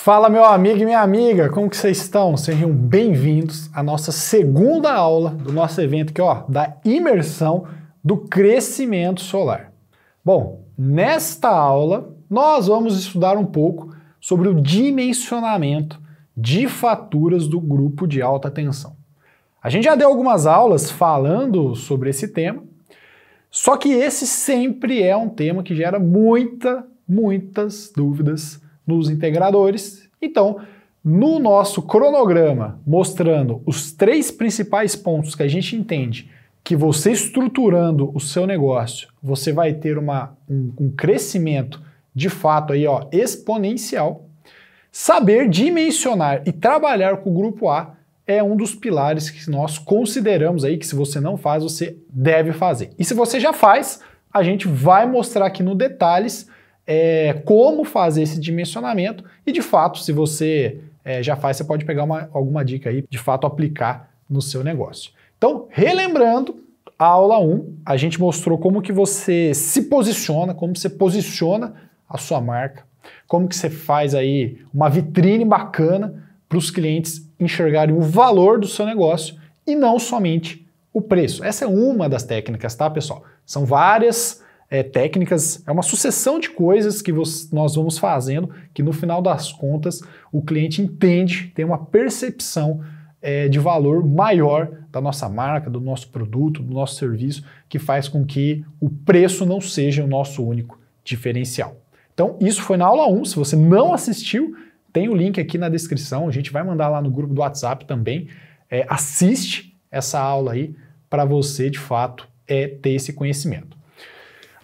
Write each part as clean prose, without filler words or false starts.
Fala, meu amigo e minha amiga, como que vocês estão? Sejam bem-vindos à nossa segunda aula do nosso evento aqui, ó, da imersão do crescimento solar. Bom, nesta aula nós vamos estudar um pouco sobre o dimensionamento de faturas do grupo de alta tensão. A gente já deu algumas aulas falando sobre esse tema, só que esse sempre é um tema que gera muitas dúvidas nos integradores. Então, no nosso cronograma, mostrando os 3 principais pontos que a gente entende que você estruturando o seu negócio, você vai ter um crescimento de fato aí, ó, exponencial. Saber dimensionar e trabalhar com o grupo A é um dos pilares que nós consideramos aí que se você não faz, você deve fazer. E se você já faz, a gente vai mostrar aqui no detalhes como fazer esse dimensionamento e, de fato, se você já faz, você pode pegar alguma dica aí, de fato, aplicar no seu negócio. Então, relembrando, a aula 1, a gente mostrou como que você se posiciona, como você posiciona a sua marca, como que você faz aí uma vitrine bacana para os clientes enxergarem o valor do seu negócio e não somente o preço. Essa é uma das técnicas, tá, pessoal? São várias técnicas, é uma sucessão de coisas que nós vamos fazendo, que no final das contas o cliente entende, tem uma percepção de valor maior da nossa marca, do nosso produto, do nosso serviço, que faz com que o preço não seja o nosso único diferencial. Então, isso foi na aula 1, se você não assistiu, tem o link aqui na descrição, a gente vai mandar lá no grupo do WhatsApp também, assiste essa aula aí para você, de fato, ter esse conhecimento.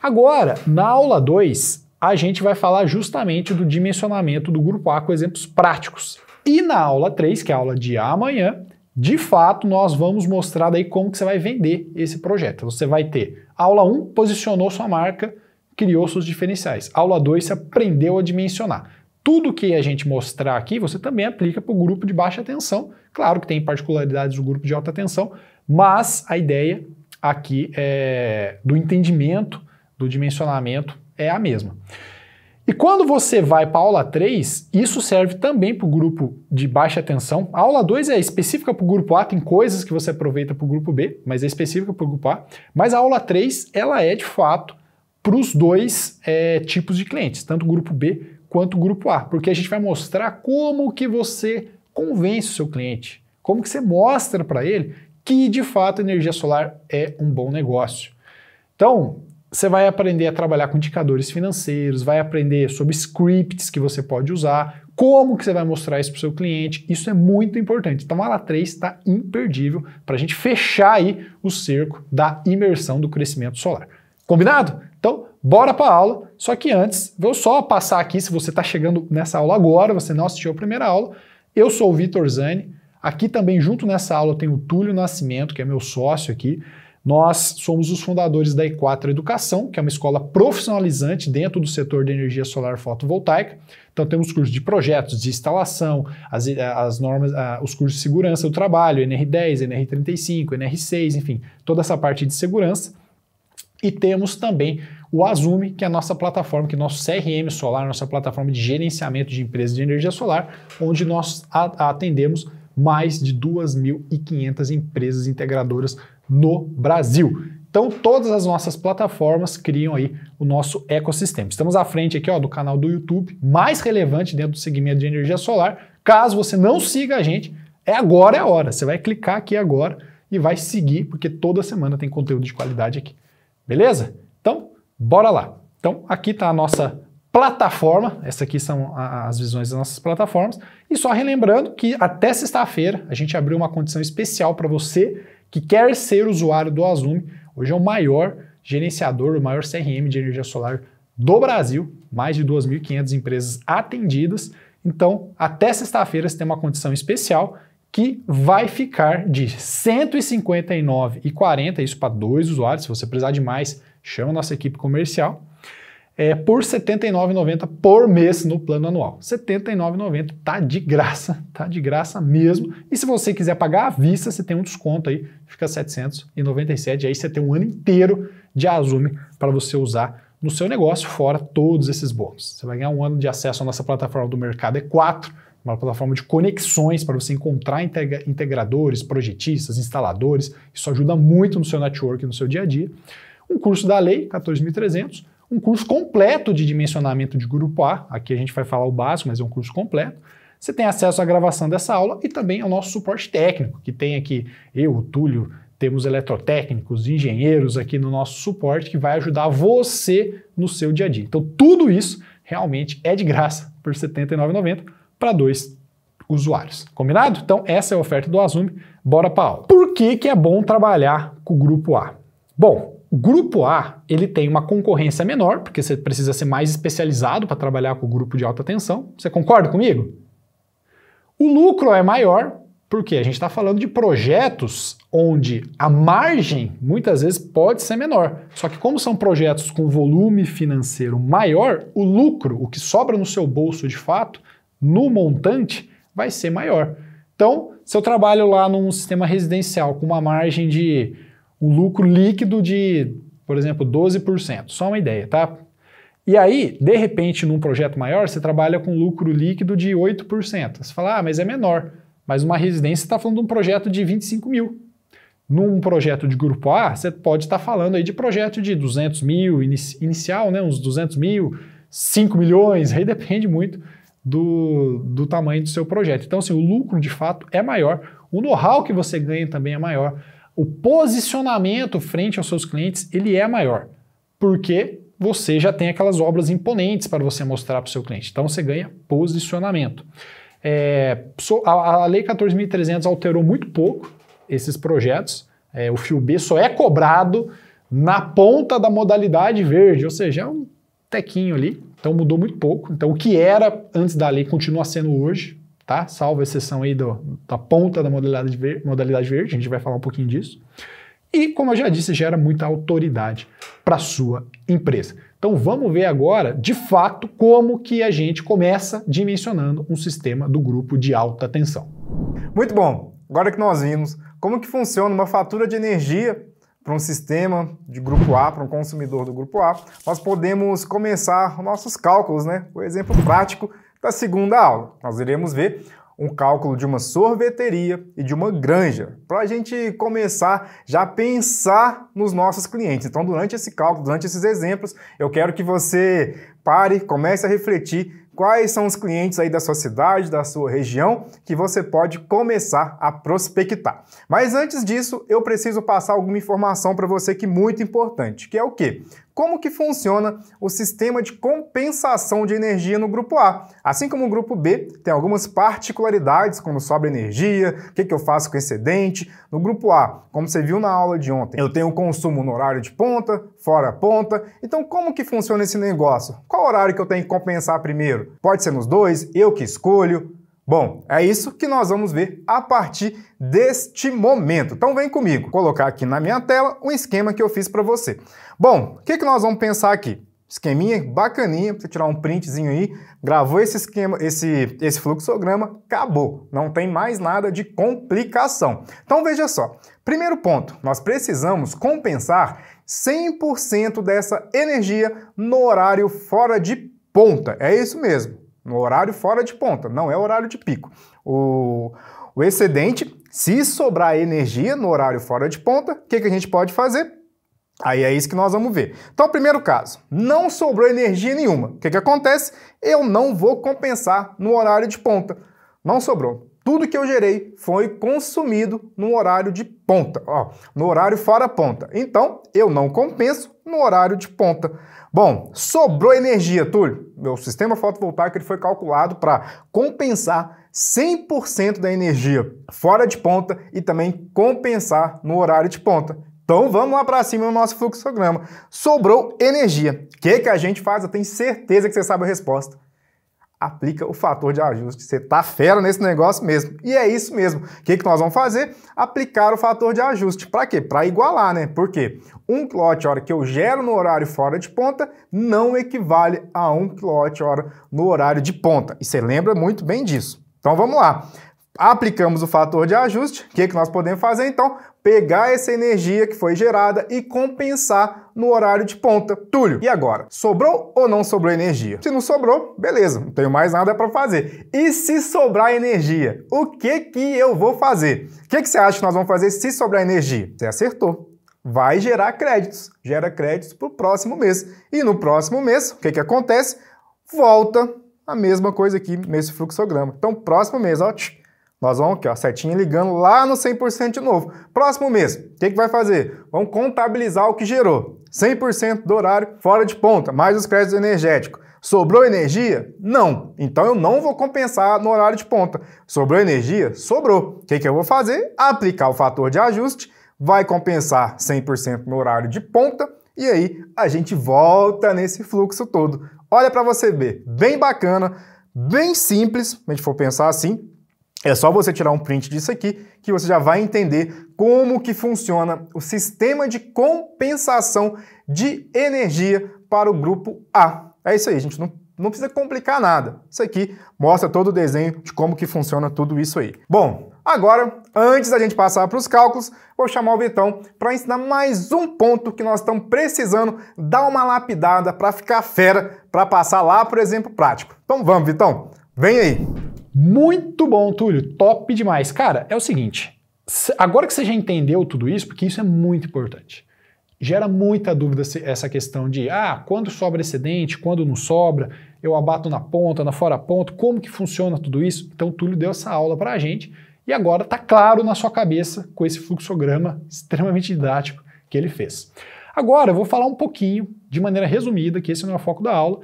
Agora, na aula 2, a gente vai falar justamente do dimensionamento do grupo A com exemplos práticos. E na aula 3, que é a aula de amanhã, de fato, nós vamos mostrar daí como que você vai vender esse projeto. Você vai ter aula 1, posicionou sua marca, criou seus diferenciais. Aula 2, você aprendeu a dimensionar. Tudo que a gente mostrar aqui, você também aplica para o grupo de baixa tensão. Claro que tem particularidades do grupo de alta tensão, mas a ideia aqui do entendimento do dimensionamento é a mesma. E quando você vai para a aula 3, isso serve também para o grupo de baixa tensão. A aula 2 é específica para o grupo A, tem coisas que você aproveita para o grupo B, mas é específica para o grupo A. Mas a aula 3, ela é de fato para os dois tipos de clientes, tanto o grupo B quanto o grupo A, porque a gente vai mostrar como que você convence o seu cliente, como que você mostra para ele que de fato a energia solar é um bom negócio. Então, você vai aprender a trabalhar com indicadores financeiros, vai aprender sobre scripts que você pode usar, como que você vai mostrar isso para o seu cliente, isso é muito importante. Então a aula 3 está imperdível para a gente fechar aí o cerco da imersão do crescimento solar. Combinado? Então, bora para a aula, só que antes, vou só passar aqui, se você está chegando nessa aula agora, você não assistiu a primeira aula, eu sou o Vitor Zani, aqui também junto nessa aula tem o Túlio Nascimento, que é meu sócio aqui. Nós somos os fundadores da E4 Educação, que é uma escola profissionalizante dentro do setor de energia solar fotovoltaica. Então temos cursos de projetos, de instalação, as normas, os cursos de segurança do trabalho, NR10, NR35, NR6, enfim, toda essa parte de segurança. E temos também o Azume, que é a nossa plataforma, que é nosso CRM solar, nossa plataforma de gerenciamento de empresas de energia solar, onde nós atendemos mais de 2.500 empresas integradoras no Brasil. Então, todas as nossas plataformas criam aí o nosso ecossistema. Estamos à frente aqui, ó, do canal do YouTube, mais relevante dentro do segmento de energia solar. Caso você não siga a gente, agora é a hora. Você vai clicar aqui agora e vai seguir, porque toda semana tem conteúdo de qualidade aqui. Beleza? Então, bora lá. Então, aqui está a nossa plataforma, essas aqui são as visões das nossas plataformas, e só relembrando que até sexta-feira a gente abriu uma condição especial para você que quer ser usuário do Azume. Hoje é o maior gerenciador, o maior CRM de energia solar do Brasil, mais de 2.500 empresas atendidas. Então, até sexta-feira você tem uma condição especial que vai ficar de R$ 159,40, isso para 2 usuários. Se você precisar de mais, chama a nossa equipe comercial. Por R$ 79,90 por mês no plano anual. R$ 79,90 tá de graça mesmo. E se você quiser pagar à vista, você tem um desconto aí, fica R$ 797, aí você tem um ano inteiro de Azume para você usar no seu negócio, fora todos esses bônus. Você vai ganhar um ano de acesso à nossa plataforma do Mercado E4, uma plataforma de conexões para você encontrar integradores, projetistas, instaladores. Isso ajuda muito no seu network, no seu dia a dia. Um curso da Lei, 14.300. Um curso completo de dimensionamento de grupo A. Aqui a gente vai falar o básico, mas é um curso completo. Você tem acesso à gravação dessa aula e também ao nosso suporte técnico, que tem aqui eu, o Túlio, temos eletrotécnicos, engenheiros aqui no nosso suporte que vai ajudar você no seu dia a dia. Então tudo isso realmente é de graça por R$ 79,90 para 2 usuários. Combinado? Então essa é a oferta do Azume. Bora para a aula. Por que é bom trabalhar com o grupo A? Bom, o grupo A ele tem uma concorrência menor, porque você precisa ser mais especializado para trabalhar com o grupo de alta tensão. Você concorda comigo? O lucro é maior, porque a gente está falando de projetos onde a margem muitas vezes pode ser menor. Só que como são projetos com volume financeiro maior, o lucro, o que sobra no seu bolso de fato, no montante, vai ser maior. Então, se eu trabalho lá num sistema residencial com uma margem de um lucro líquido de, por exemplo, 12%, só uma ideia, tá? E aí, de repente, num projeto maior, você trabalha com lucro líquido de 8%. Você fala, mas é menor. Mas uma residência está falando de um projeto de 25 mil. Num projeto de grupo A, você pode estar falando aí de projeto de 200 mil, inicial, né, uns 200 mil, 5 milhões, aí depende muito do tamanho do seu projeto. Então, assim, o lucro de fato é maior, o know-how que você ganha também é maior, o posicionamento frente aos seus clientes, ele é maior, porque você já tem aquelas obras imponentes para você mostrar para o seu cliente. Então, você ganha posicionamento. A Lei 14.300 alterou muito pouco esses projetos. O FIU B só é cobrado na ponta da modalidade verde, ou seja, é um tequinho ali. Então mudou muito pouco. Então o que era antes da lei continua sendo hoje, tá? Salvo a exceção aí da ponta da modalidade verde, a gente vai falar um pouquinho disso. E, como eu já disse, gera muita autoridade para a sua empresa. Então vamos ver agora, de fato, como que a gente começa dimensionando um sistema do grupo de alta tensão. Muito bom! Agora que nós vimos como que funciona uma fatura de energia para um sistema de grupo A, para um consumidor do grupo A, nós podemos começar nossos cálculos, né? O exemplo prático da segunda aula. Nós iremos ver um cálculo de uma sorveteria e de uma granja, para a gente começar já a pensar nos nossos clientes. Então, durante esse cálculo, durante esses exemplos, eu quero que você pare, comece a refletir quais são os clientes aí da sua cidade, da sua região, que você pode começar a prospectar. Mas antes disso, eu preciso passar alguma informação para você que é muito importante, que é o quê? Como que funciona o sistema de compensação de energia no grupo A? Assim como o grupo B tem algumas particularidades, como sobra energia, o que eu faço com excedente. No grupo A, como você viu na aula de ontem, eu tenho consumo no horário de ponta, fora ponta. Então como que funciona esse negócio? Qual horário que eu tenho que compensar primeiro? Pode ser nos dois, eu que escolho. Bom, é isso que nós vamos ver a partir deste momento. Então vem comigo, vou colocar aqui na minha tela um esquema que eu fiz para você. Bom, o que nós vamos pensar aqui? Esqueminha bacaninha, para você tirar um printzinho aí, gravou esse esquema, esse fluxograma, acabou. Não tem mais nada de complicação. Então veja só, primeiro ponto, nós precisamos compensar 100% dessa energia no horário fora de ponta. É isso mesmo. No horário fora de ponta, não é horário de pico. O excedente, se sobrar energia no horário fora de ponta, o que a gente pode fazer? Aí é isso que nós vamos ver. Então, primeiro caso, não sobrou energia nenhuma. O que acontece? Eu não vou compensar no horário de ponta. Não sobrou. Tudo que eu gerei foi consumido no horário de ponta, no horário fora ponta. Então, eu não compenso no horário de ponta. Bom, sobrou energia, Túlio. Meu sistema fotovoltaico ele foi calculado para compensar 100% da energia fora de ponta e também compensar no horário de ponta. Então vamos lá para cima no nosso fluxograma. Sobrou energia. O que a gente faz? Eu tenho certeza que você sabe a resposta. Aplica o fator de ajuste. Você tá fera nesse negócio mesmo. E é isso mesmo. O que nós vamos fazer? Aplicar o fator de ajuste. Para quê? Para igualar, né? Por quê? 1 kWh que eu gero no horário fora de ponta não equivale a 1 kWh no horário de ponta. E você lembra muito bem disso. Então vamos lá. Aplicamos o fator de ajuste. O que nós podemos fazer então? Pegar essa energia que foi gerada e compensar no horário de ponta. Túlio, e agora? Sobrou ou não sobrou energia? Se não sobrou, beleza, não tenho mais nada para fazer. E se sobrar energia, o que eu vou fazer? O que você acha que nós vamos fazer se sobrar energia? Você acertou. Vai gerar créditos. Gera créditos para o próximo mês. E no próximo mês, o que acontece? Volta a mesma coisa aqui nesse fluxograma. Então, próximo mês, ó, nós vamos aqui, ó, setinha ligando lá no 100% de novo. Próximo mês, o que vai fazer? Vamos contabilizar o que gerou. 100% do horário fora de ponta, mais os créditos energéticos. Sobrou energia? Não. Então eu não vou compensar no horário de ponta. Sobrou energia? Sobrou. O que eu vou fazer? Aplicar o fator de ajuste, vai compensar 100% no horário de ponta e aí a gente volta nesse fluxo todo. Olha para você ver, bem bacana, bem simples, se a gente for pensar assim. É só você tirar um print disso aqui que você já vai entender como que funciona o sistema de compensação de energia para o grupo A. É isso aí, gente, não precisa complicar nada. Isso aqui mostra todo o desenho de como que funciona tudo isso aí. Bom, agora, antes da gente passar para os cálculos, vou chamar o Vitão para ensinar mais um ponto que nós estamos precisando dar uma lapidada para ficar fera, para passar lá por exemplo prático. Então vamos, Vitão, vem aí. Muito bom, Túlio, top demais. Cara, é o seguinte, agora que você já entendeu tudo isso, porque isso é muito importante, gera muita dúvida essa questão de, quando sobra excedente, quando não sobra, eu abato na ponta, na fora ponta, como que funciona tudo isso? Então o Túlio deu essa aula pra gente e agora tá claro na sua cabeça com esse fluxograma extremamente didático que ele fez. Agora eu vou falar um pouquinho, de maneira resumida, que esse não é o foco da aula,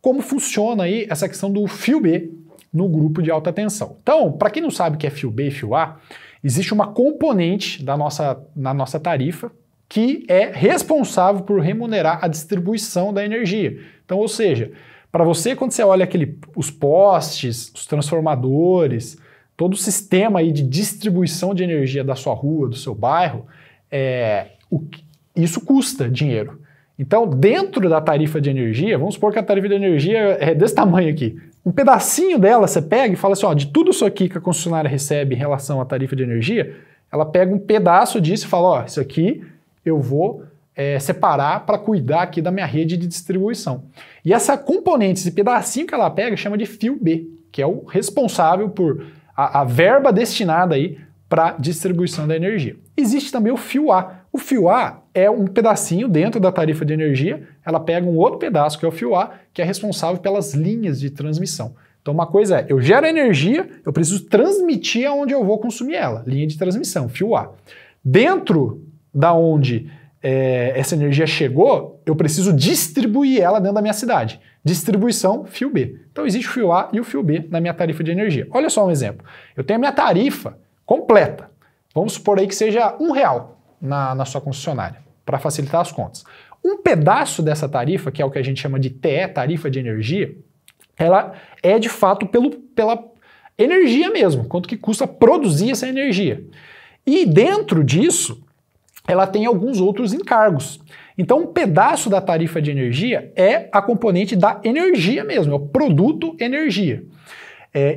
como funciona aí essa questão do fio B no grupo de alta tensão. Então, para quem não sabe o que é fio B e fio A, existe uma componente na nossa tarifa que é responsável por remunerar a distribuição da energia. Então, ou seja, para você, quando você olha os postes, os transformadores, todo o sistema aí de distribuição de energia da sua rua, do seu bairro, isso custa dinheiro. Então, dentro da tarifa de energia, vamos supor que a tarifa de energia é desse tamanho aqui. Um pedacinho dela você pega e fala assim, de tudo isso aqui que a concessionária recebe em relação à tarifa de energia, ela pega um pedaço disso e fala, isso aqui eu vou separar para cuidar aqui da minha rede de distribuição. E essa componente, esse pedacinho que ela pega, chama de fio B, que é o responsável por a verba destinada aí para distribuição da energia. Existe também o fio A. O fio A é um pedacinho dentro da tarifa de energia, ela pega um outro pedaço, que é o fio A, que é responsável pelas linhas de transmissão. Então uma coisa é, eu gero energia, eu preciso transmitir aonde eu vou consumir ela, linha de transmissão, fio A. Dentro da onde essa energia chegou, eu preciso distribuir ela dentro da minha cidade. Distribuição, fio B. Então existe o fio A e o fio B na minha tarifa de energia. Olha só um exemplo. Eu tenho a minha tarifa completa. Vamos supor aí que seja R$1 na sua concessionária, para facilitar as contas. Um pedaço dessa tarifa, que é o que a gente chama de TE, tarifa de energia, ela é de fato pela energia mesmo, quanto que custa produzir essa energia. E dentro disso, ela tem alguns outros encargos. Então, um pedaço da tarifa de energia é a componente da energia mesmo, é o produto energia.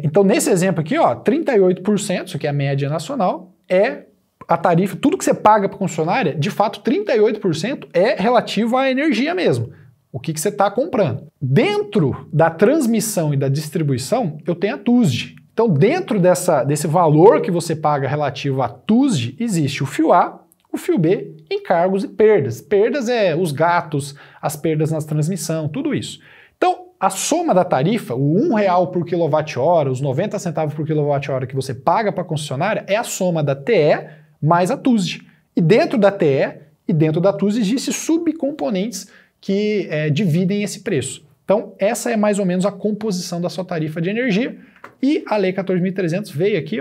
Então, nesse exemplo aqui, 38%, isso aqui é a média nacional, é a tarifa, tudo que você paga para a concessionária, de fato, 38% é relativo à energia mesmo. O que você está comprando. Dentro da transmissão e da distribuição, eu tenho a TUSD. Então, dentro desse valor que você paga relativo à TUSD, existe o fio A, o fio B, encargos e perdas. Perdas é os gatos, as perdas na transmissão, tudo isso. Então, a soma da tarifa, o R$1 por quilowatt-hora, os 90 centavos por quilowatt-hora que você paga para a concessionária, é a soma da TE mais a TUSD. E dentro da TE e dentro da TUSD existem subcomponentes que dividem esse preço. Então, essa é mais ou menos a composição da sua tarifa de energia. E a Lei 14.300 veio aqui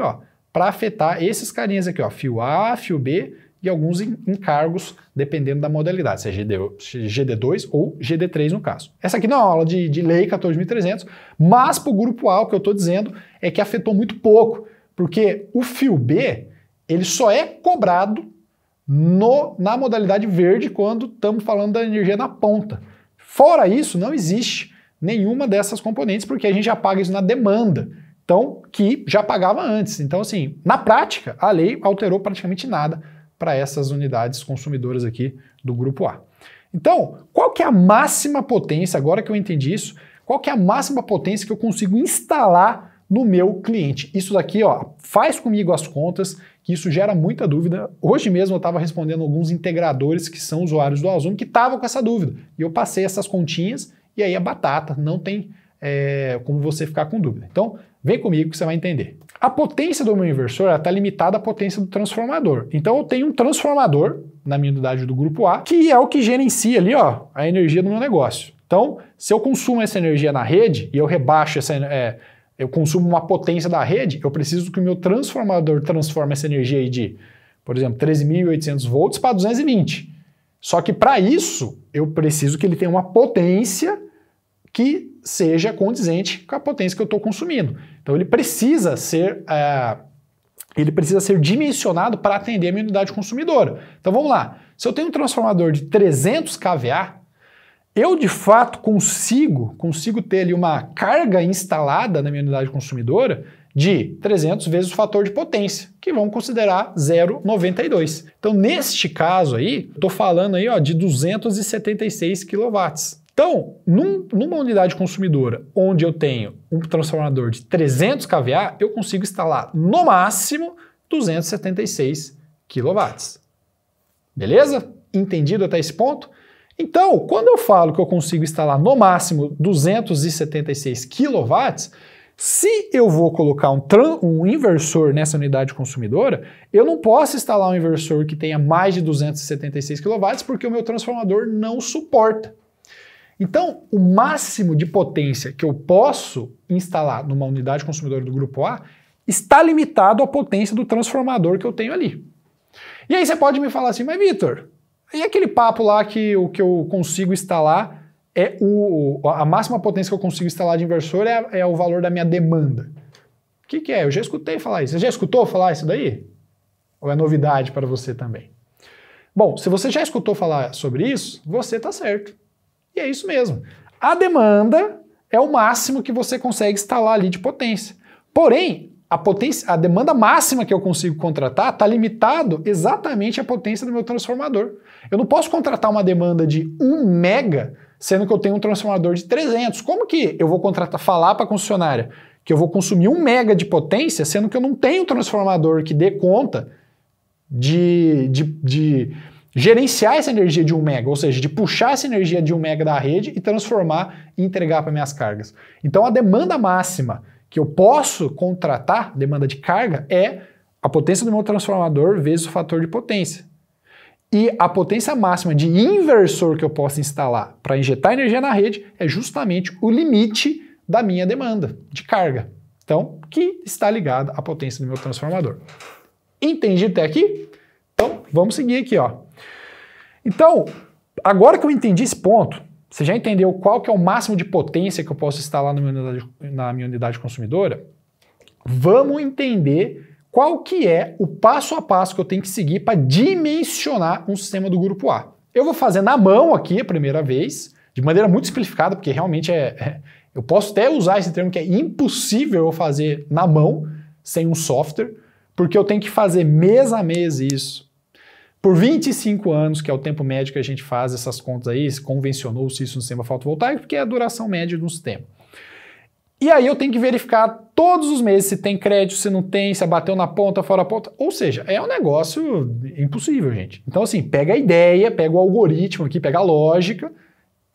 para afetar esses carinhas aqui, fio A, fio B e alguns encargos, dependendo da modalidade, se é GD2 ou GD3 no caso. Essa aqui não é uma aula de Lei 14.300, mas para o grupo A, o que eu estou dizendo é que afetou muito pouco, porque o fio B, ele só é cobrado na modalidade verde quando estamos falando da energia na ponta. Fora isso, não existe nenhuma dessas componentes, porque a gente já paga isso na demanda. Então, que já pagava antes. Então, assim, na prática, a lei alterou praticamente nada para essas unidades consumidoras aqui do grupo A. Então, qual que é a máxima potência, agora que eu entendi isso, qual que é a máxima potência que eu consigo instalar no meu cliente? Isso daqui, ó, faz comigo as contas, que isso gera muita dúvida. Hoje mesmo eu estava respondendo alguns integradores que são usuários do Ozone que estavam com essa dúvida. E eu passei essas continhas e aí é batata, não tem como você ficar com dúvida. Então, vem comigo que você vai entender. A potência do meu inversor está limitada à potência do transformador. Então eu tenho um transformador na minha unidade do grupo A, que é o que gerencia ali, ó, a energia do meu negócio. Então, se eu consumo essa energia na rede e eu rebaixo eu consumo uma potência da rede, eu preciso que o meu transformador transforme essa energia aí de, por exemplo, 13.800 volts para 220. Só que para isso, eu preciso que ele tenha uma potência que seja condizente com a potência que eu estou consumindo. Então ele precisa ser dimensionado para atender a minha unidade consumidora. Então vamos lá, se eu tenho um transformador de 300 kVA, eu de fato consigo ter ali uma carga instalada na minha unidade consumidora de 300 vezes o fator de potência, que vamos considerar 0,92. Então neste caso aí, estou falando aí, ó, de 276 kW. Então, numa unidade consumidora onde eu tenho um transformador de 300 kVA, eu consigo instalar no máximo 276 kW. Beleza? Entendido até esse ponto? Então, quando eu falo que eu consigo instalar no máximo 276 kW, se eu vou colocar um inversor nessa unidade consumidora, eu não posso instalar um inversor que tenha mais de 276 kW porque o meu transformador não suporta. Então, o máximo de potência que eu posso instalar numa unidade consumidora do grupo A está limitado à potência do transformador que eu tenho ali. E aí você pode me falar assim, mas Vitor, e aquele papo lá que o que eu consigo instalar a máxima potência que eu consigo instalar de inversor é o valor da minha demanda. O que é? Eu já escutei falar isso. Você já escutou falar isso daí? Ou é novidade para você também? Bom, se você já escutou falar sobre isso, você está certo. E é isso mesmo. A demanda é o máximo que você consegue instalar ali de potência. Porém, a demanda máxima que eu consigo contratar está limitado exatamente à potência do meu transformador. Eu não posso contratar uma demanda de 1 mega, sendo que eu tenho um transformador de 300. Como que eu vou falar para a concessionária que eu vou consumir 1 mega de potência, sendo que eu não tenho um transformador que dê conta de gerenciar essa energia de 1 mega, ou seja, de puxar essa energia de 1 mega da rede e transformar e entregar para minhas cargas. Então a demanda máxima que eu posso contratar, demanda de carga, é a potência do meu transformador vezes o fator de potência. E a potência máxima de inversor que eu posso instalar para injetar energia na rede é justamente o limite da minha demanda de carga. Então, que está ligada à potência do meu transformador. Entendido até aqui? Então, vamos seguir aqui, ó. Então, agora que eu entendi esse ponto, você já entendeu qual que é o máximo de potência que eu posso instalar na minha unidade consumidora? Vamos entender qual que é o passo a passo que eu tenho que seguir para dimensionar um sistema do grupo A. Eu vou fazer na mão aqui a primeira vez, de maneira muito simplificada, porque realmente eu posso até usar esse termo que é impossível eu fazer na mão, sem um software, porque eu tenho que fazer mês a mês isso. Por 25 anos, que é o tempo médio que a gente faz essas contas aí, convencionou-se isso no sistema fotovoltaico, porque é a duração média de um sistema. E aí eu tenho que verificar todos os meses se tem crédito, se não tem, se bateu na ponta, fora a ponta. Ou seja, é um negócio impossível, gente. Então assim, pega a ideia, pega o algoritmo aqui, pega a lógica,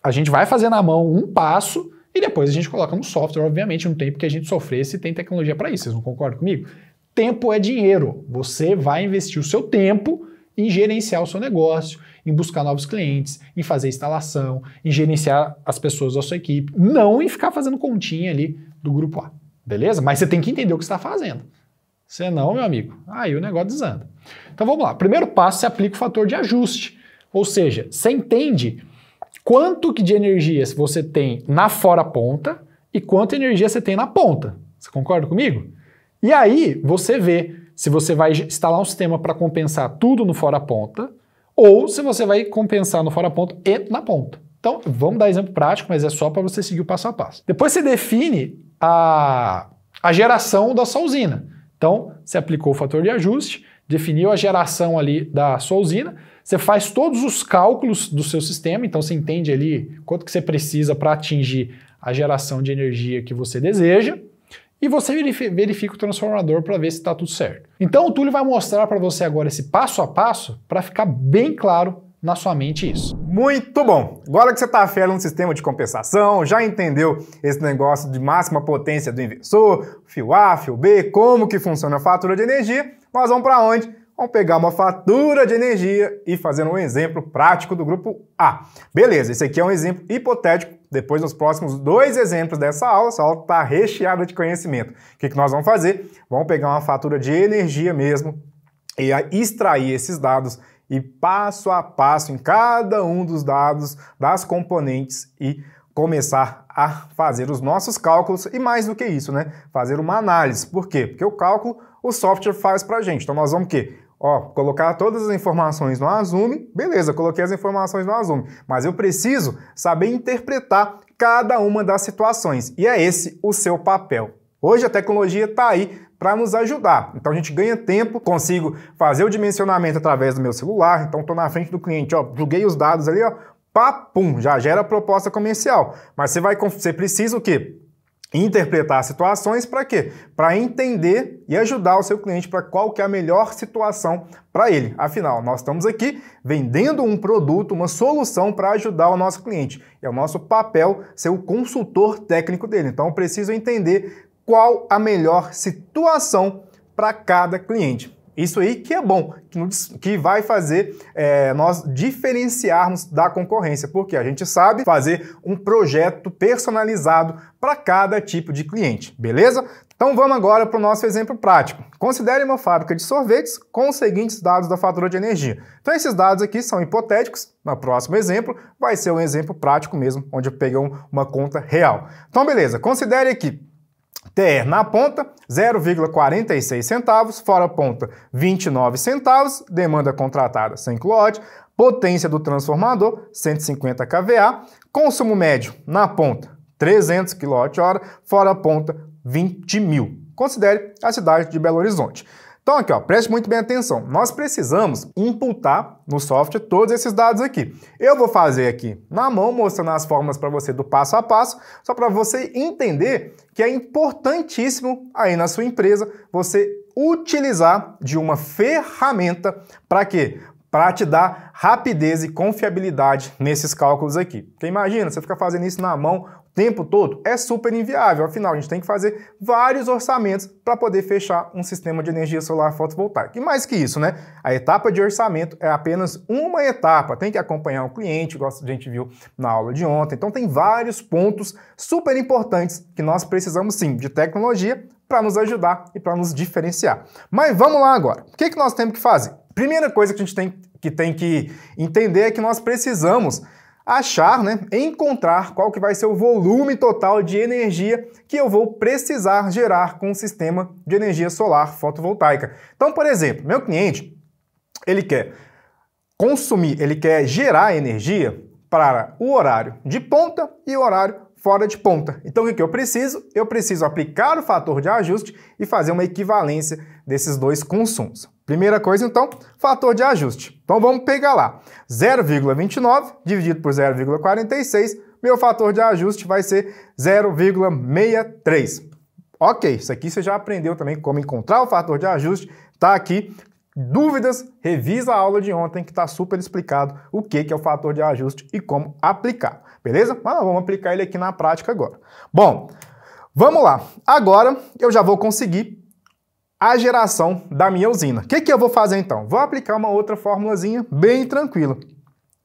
a gente vai fazer na mão um passo e depois a gente coloca no software, obviamente, não tem porque a gente sofrer se tem tecnologia para isso. Vocês não concordam comigo? Tempo é dinheiro. Você vai investir o seu tempo em gerenciar o seu negócio, em buscar novos clientes, em fazer instalação, em gerenciar as pessoas da sua equipe, não em ficar fazendo continha ali do grupo A, beleza? Mas você tem que entender o que você está fazendo. Senão, meu amigo, aí o negócio desanda. Então vamos lá. Primeiro passo, você aplica o fator de ajuste. Ou seja, você entende quanto de energia você tem na fora ponta e quanta energia você tem na ponta. Você concorda comigo? E aí você vê se você vai instalar um sistema para compensar tudo no fora ponta ou se você vai compensar no fora ponta e na ponta. Então, vamos dar exemplo prático, mas é só para você seguir o passo a passo. Depois você define a geração da sua usina. Então, você aplicou o fator de ajuste, definiu a geração ali da sua usina, você faz todos os cálculos do seu sistema, então você entende ali quanto que você precisa para atingir a geração de energia que você deseja, e você verifica o transformador para ver se está tudo certo. Então o Túlio vai mostrar para você agora esse passo a passo para ficar bem claro na sua mente isso. Muito bom! Agora que você está fera no sistema de compensação, já entendeu esse negócio de máxima potência do inversor, fio A, fio B, como que funciona a fatura de energia, nós vamos para onde? Vamos pegar uma fatura de energia e fazer um exemplo prático do grupo A. Beleza, esse aqui é um exemplo hipotético. Depois dos próximos 2 exemplos dessa aula, essa aula está recheada de conhecimento. O que nós vamos fazer? Vamos pegar uma fatura de energia mesmo e extrair esses dados e passo a passo em cada um dos dados das componentes e começar a fazer os nossos cálculos e mais do que isso, né? Fazer uma análise. Por quê? Porque o cálculo o software faz pra gente. Então nós vamos o quê? Colocar todas as informações no Azume, beleza, coloquei as informações no Azume, mas eu preciso saber interpretar cada uma das situações, e é esse o seu papel. Hoje a tecnologia está aí para nos ajudar, então a gente ganha tempo, consigo fazer o dimensionamento através do meu celular, então estou na frente do cliente, joguei os dados ali, papum, já gera a proposta comercial, mas você precisa o quê? Interpretar situações para quê? Para entender e ajudar o seu cliente para qual que é a melhor situação para ele. Afinal, nós estamos aqui vendendo um produto, uma solução para ajudar o nosso cliente. É o nosso papel ser o consultor técnico dele. Então, eu preciso entender qual a melhor situação para cada cliente. Isso aí que é bom, que vai fazer nós diferenciarmos da concorrência, porque a gente sabe fazer um projeto personalizado para cada tipo de cliente, beleza? Então vamos agora para o nosso exemplo prático. Considere uma fábrica de sorvetes com os seguintes dados da fatura de energia. Então esses dados aqui são hipotéticos, no próximo exemplo vai ser um exemplo prático mesmo, onde eu peguei uma conta real. Então beleza, considere aqui TR na ponta, 0,46 centavos, fora ponta, 29 centavos, demanda contratada 100 kW, potência do transformador, 150 kVA, consumo médio na ponta, 300 kWh, fora ponta, 20 mil. Considere a cidade de Belo Horizonte. Então aqui, preste muito bem atenção. Nós precisamos imputar no software todos esses dados aqui. Eu vou fazer aqui na mão, mostrando as fórmulas para você do passo a passo, só para você entender que é importantíssimo aí na sua empresa você utilizar de uma ferramenta para quê? Para te dar rapidez e confiabilidade nesses cálculos aqui. Porque imagina, você fica fazendo isso na mão o tempo todo, é super inviável. Afinal, a gente tem que fazer vários orçamentos para poder fechar um sistema de energia solar fotovoltaica. E mais que isso, né? A etapa de orçamento é apenas uma etapa. Tem que acompanhar o cliente, igual a gente viu na aula de ontem. Então tem vários pontos super importantes que nós precisamos sim de tecnologia para nos ajudar e para nos diferenciar. Mas vamos lá agora. O que nós temos que fazer? Primeira coisa que a gente tem que entender é que nós precisamos achar, encontrar qual que vai ser o volume total de energia que eu vou precisar gerar com o sistema de energia solar fotovoltaica. Então, por exemplo, meu cliente, ele quer gerar energia para o horário de ponta e o horário fora de ponta. Então, o que eu preciso? Eu preciso aplicar o fator de ajuste e fazer uma equivalência desses dois consumos. Primeira coisa, então, fator de ajuste. Então, vamos pegar lá. 0,29 dividido por 0,46, meu fator de ajuste vai ser 0,63. Ok, isso aqui você já aprendeu também como encontrar o fator de ajuste. Tá aqui. Dúvidas? Revisa a aula de ontem que está super explicado o que é o fator de ajuste e como aplicar. Beleza? Mas vamos aplicar ele aqui na prática agora. Bom, vamos lá. Agora eu já vou conseguir a geração da minha usina. O que eu vou fazer então? Vou aplicar uma outra formulazinha bem tranquila.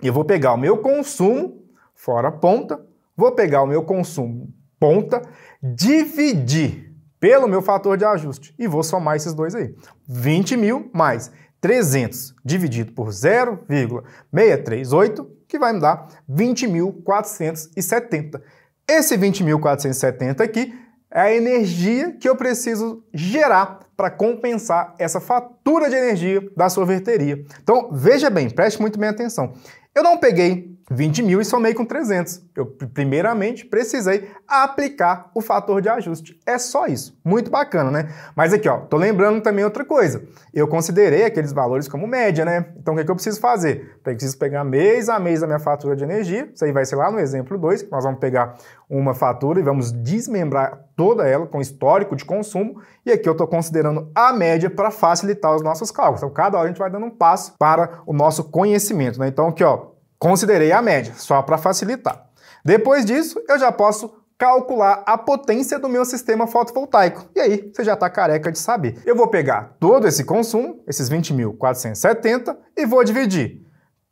Eu vou pegar o meu consumo fora ponta, vou pegar o meu consumo ponta, dividir pelo meu fator de ajuste e vou somar esses dois aí. 20 mil mais 300 dividido por 0,638, que vai me dar 20.470. Esse 20.470 aqui é a energia que eu preciso gerar para compensar essa fatura de energia da sorveteria. Então, veja bem, preste muito bem atenção. Eu não peguei 20 mil e somei com 300. Eu, primeiramente, precisei aplicar o fator de ajuste. É só isso. Muito bacana, né? Mas aqui, ó, tô lembrando também outra coisa. Eu considerei aqueles valores como média, né? Então, o que eu preciso fazer? Eu preciso pegar mês a mês a minha fatura de energia. Isso aí vai ser lá no exemplo 2. Nós vamos pegar uma fatura e vamos desmembrar toda ela com histórico de consumo. E aqui eu estou considerando a média para facilitar os nossos cálculos. Então, cada hora a gente vai dando um passo para o nosso conhecimento, né? Então, aqui, ó, considerei a média, só para facilitar. Depois disso, eu já posso calcular a potência do meu sistema fotovoltaico. E aí, você já está careca de saber. Eu vou pegar todo esse consumo, esses 20.470, e vou dividir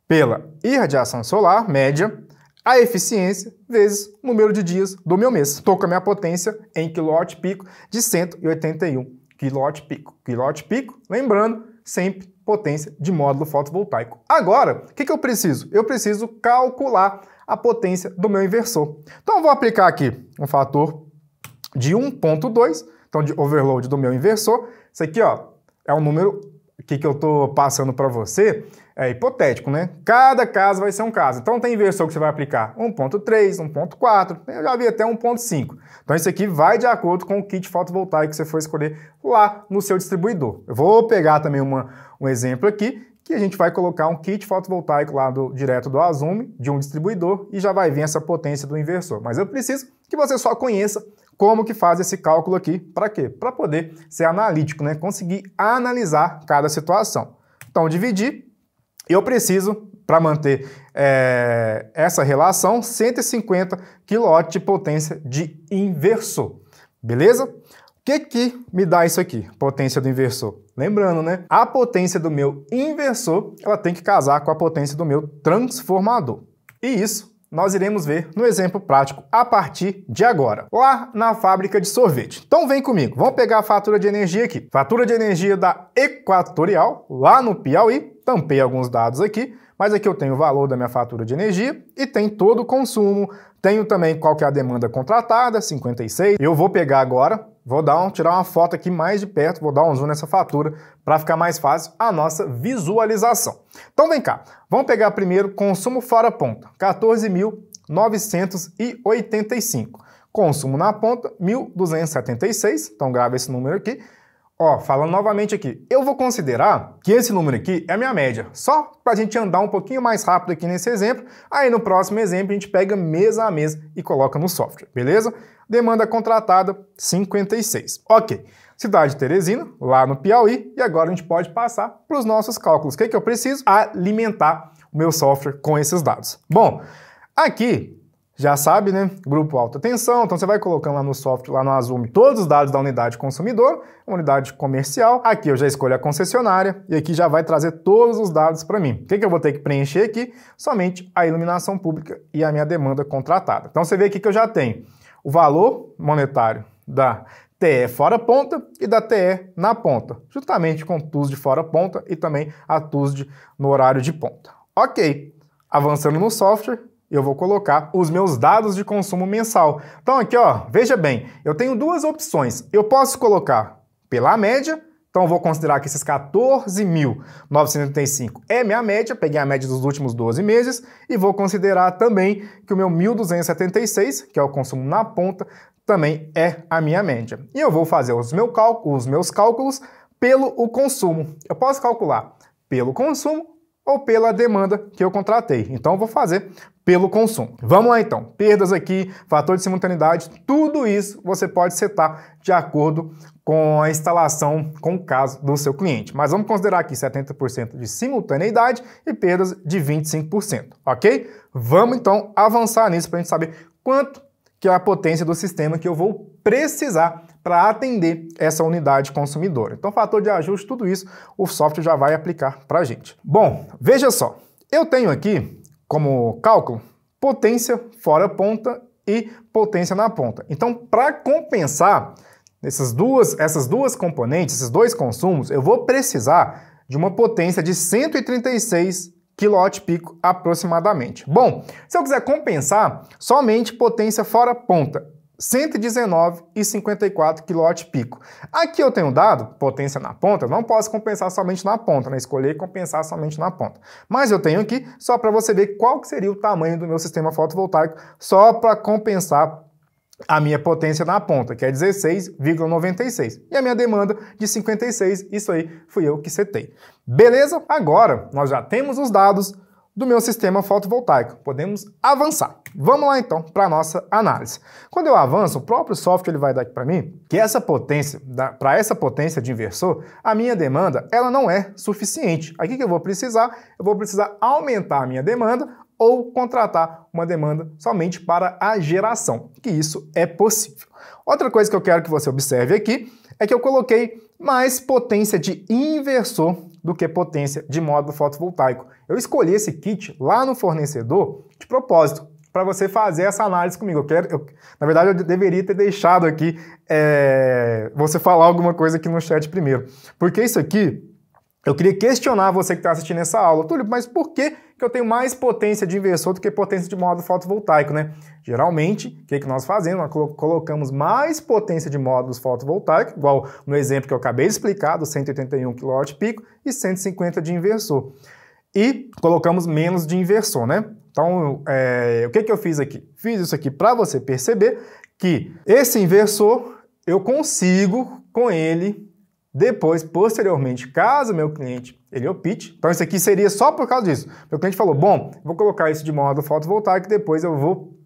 pela irradiação solar, média, a eficiência, vezes o número de dias do meu mês. Estou com a minha potência em quilowatt-pico de 181 quilowatt-pico. Quilowatt-pico, lembrando, sempre potência de módulo fotovoltaico. Agora, o que eu preciso? Eu preciso calcular a potência do meu inversor. Então, eu vou aplicar aqui um fator de 1.2, então de overload do meu inversor. Isso aqui, ó, é um número que eu estou passando para você, é hipotético, né? Cada caso vai ser um caso. Então, tem inversor que você vai aplicar 1.3, 1.4, eu já vi até 1.5. Então, isso aqui vai de acordo com o kit fotovoltaico que você for escolher lá no seu distribuidor. Eu vou pegar também um exemplo aqui, que a gente vai colocar um kit fotovoltaico lá direto do Azume, de um distribuidor, e já vai vir essa potência do inversor. Mas eu preciso que você só conheça como que faz esse cálculo aqui. Para quê? Para poder ser analítico, né? Conseguir analisar cada situação. Então, dividir, eu preciso, para manter essa relação, 150 kW de potência de inversor. Beleza? O que me dá isso aqui? Potência do inversor. Lembrando, né? A potência do meu inversor, ela tem que casar com a potência do meu transformador. E isso nós iremos ver no exemplo prático a partir de agora, lá na fábrica de sorvete. Então vem comigo, vamos pegar a fatura de energia aqui. Fatura de energia da Equatorial, lá no Piauí. Tampei alguns dados aqui, mas aqui eu tenho o valor da minha fatura de energia e tem todo o consumo. Tenho também qual que é a demanda contratada, 56. Eu vou pegar agora, vou tirar uma foto aqui mais de perto, vou dar um zoom nessa fatura para ficar mais fácil a nossa visualização. Então vem cá, vamos pegar primeiro consumo fora ponta, 14.985. Consumo na ponta, 1.276, então grava esse número aqui. Ó, falando novamente aqui, eu vou considerar que esse número aqui é a minha média, só para a gente andar um pouquinho mais rápido aqui nesse exemplo. Aí no próximo exemplo a gente pega mês a mês e coloca no software, beleza? Demanda contratada, 56. Ok, cidade de Teresina, lá no Piauí, e agora a gente pode passar para os nossos cálculos. O que eu preciso? Alimentar o meu software com esses dados. Bom, aqui já sabe, né? Grupo alta tensão, então você vai colocando lá no software, lá no Azume, todos os dados da unidade consumidor, unidade comercial. Aqui eu já escolho a concessionária e aqui já vai trazer todos os dados para mim. O que eu vou ter que preencher aqui? Somente a iluminação pública e a minha demanda contratada. Então você vê aqui que eu já tenho o valor monetário da TE fora ponta e da TE na ponta, juntamente com TUSD fora ponta e também a TUSD no horário de ponta. Ok, avançando no software, eu vou colocar os meus dados de consumo mensal. Então aqui, ó, veja bem, eu tenho duas opções. Eu posso colocar pela média, então eu vou considerar que esses 14.985 é minha média, peguei a média dos últimos 12 meses, e vou considerar também que o meu 1.276, que é o consumo na ponta, também é a minha média. E eu vou fazer os meus cálculos pelo consumo. Eu posso calcular pelo consumo ou pela demanda que eu contratei. Então eu vou fazer pelo consumo. Vamos lá então. Perdas aqui, fator de simultaneidade, tudo isso você pode setar de acordo com a instalação, com o caso do seu cliente. Mas vamos considerar aqui 70% de simultaneidade e perdas de 25%, ok? Vamos então avançar nisso para a gente saber quanto que é a potência do sistema que eu vou precisar para atender essa unidade consumidora. Então, fator de ajuste, tudo isso, o software já vai aplicar para a gente. Bom, veja só, eu tenho aqui como cálculo potência fora ponta e potência na ponta. Então, para compensar essas duas componentes, esses dois consumos, eu vou precisar de uma potência de 136 kW aproximadamente. Bom, se eu quiser compensar somente potência fora ponta, 119,54 kWp. Aqui eu tenho dado potência na ponta, não posso compensar somente na ponta, né? Escolher compensar somente na ponta. Mas eu tenho aqui só para você ver qual que seria o tamanho do meu sistema fotovoltaico, só para compensar a minha potência na ponta, que é 16,96. E a minha demanda de 56, isso aí fui eu que setei. Beleza? Agora nós já temos os dados do meu sistema fotovoltaico. Podemos avançar. Vamos lá então para a nossa análise. Quando eu avanço, o próprio software ele vai dar aqui para mim que essa potência, para essa potência de inversor, a minha demanda ela não é suficiente. Aqui que eu vou precisar? Eu vou precisar aumentar a minha demanda ou contratar uma demanda somente para a geração, que isso é possível. Outra coisa que eu quero que você observe aqui é que eu coloquei mais potência de inversor do que potência de módulo fotovoltaico. Eu escolhi esse kit lá no fornecedor de propósito, para você fazer essa análise comigo. Na verdade, eu deveria ter deixado aqui você falar alguma coisa aqui no chat primeiro, porque isso aqui eu queria questionar você que está assistindo essa aula. Túlio, mas por que eu tenho mais potência de inversor do que potência de módulo fotovoltaico, né? Geralmente, o que nós fazemos? Nós colocamos mais potência de módulos fotovoltaicos, igual no exemplo que eu acabei de explicar, do 181 kWp e 150 de inversor. E colocamos menos de inversor, né? Então, o que eu fiz aqui? Fiz isso aqui para você perceber que esse inversor, eu consigo com ele depois, posteriormente, caso meu cliente ele opte, então isso aqui seria só por causa disso. Meu cliente falou, bom, vou colocar isso de módulo fotovoltaico e depois eu vou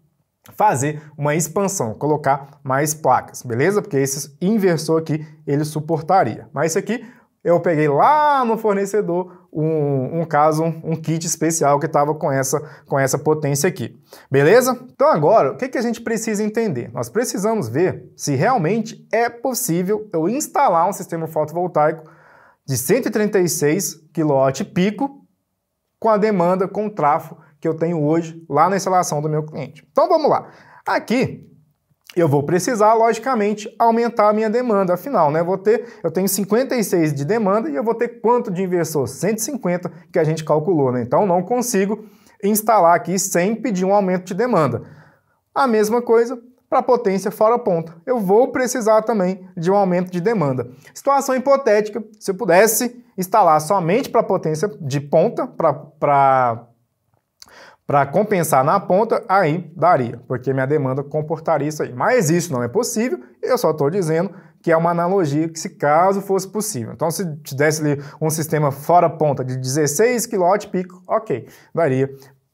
fazer uma expansão, colocar mais placas, beleza? Porque esse inversor aqui, ele suportaria. Mas isso aqui, eu peguei lá no fornecedor um kit especial que estava com essa potência aqui. Beleza? Então agora, o que a gente precisa entender? Nós precisamos ver se realmente é possível eu instalar um sistema fotovoltaico de 136 kWp com a demanda, com o trafo que eu tenho hoje lá na instalação do meu cliente. Então vamos lá. Aqui eu vou precisar, logicamente, aumentar a minha demanda. Afinal, né, eu tenho 56 de demanda e eu vou ter quanto de inversor? 150 que a gente calculou, né? Então não consigo instalar aqui sem pedir um aumento de demanda. A mesma coisa para a potência fora ponta. Eu vou precisar também de um aumento de demanda. Situação hipotética, se eu pudesse instalar somente para a potência de ponta, para compensar na ponta, aí daria, porque minha demanda comportaria isso aí. Mas isso não é possível, eu só estou dizendo que é uma analogia que se caso fosse possível. Então, se tivesse ali um sistema fora ponta de 16 kWp, ok, daria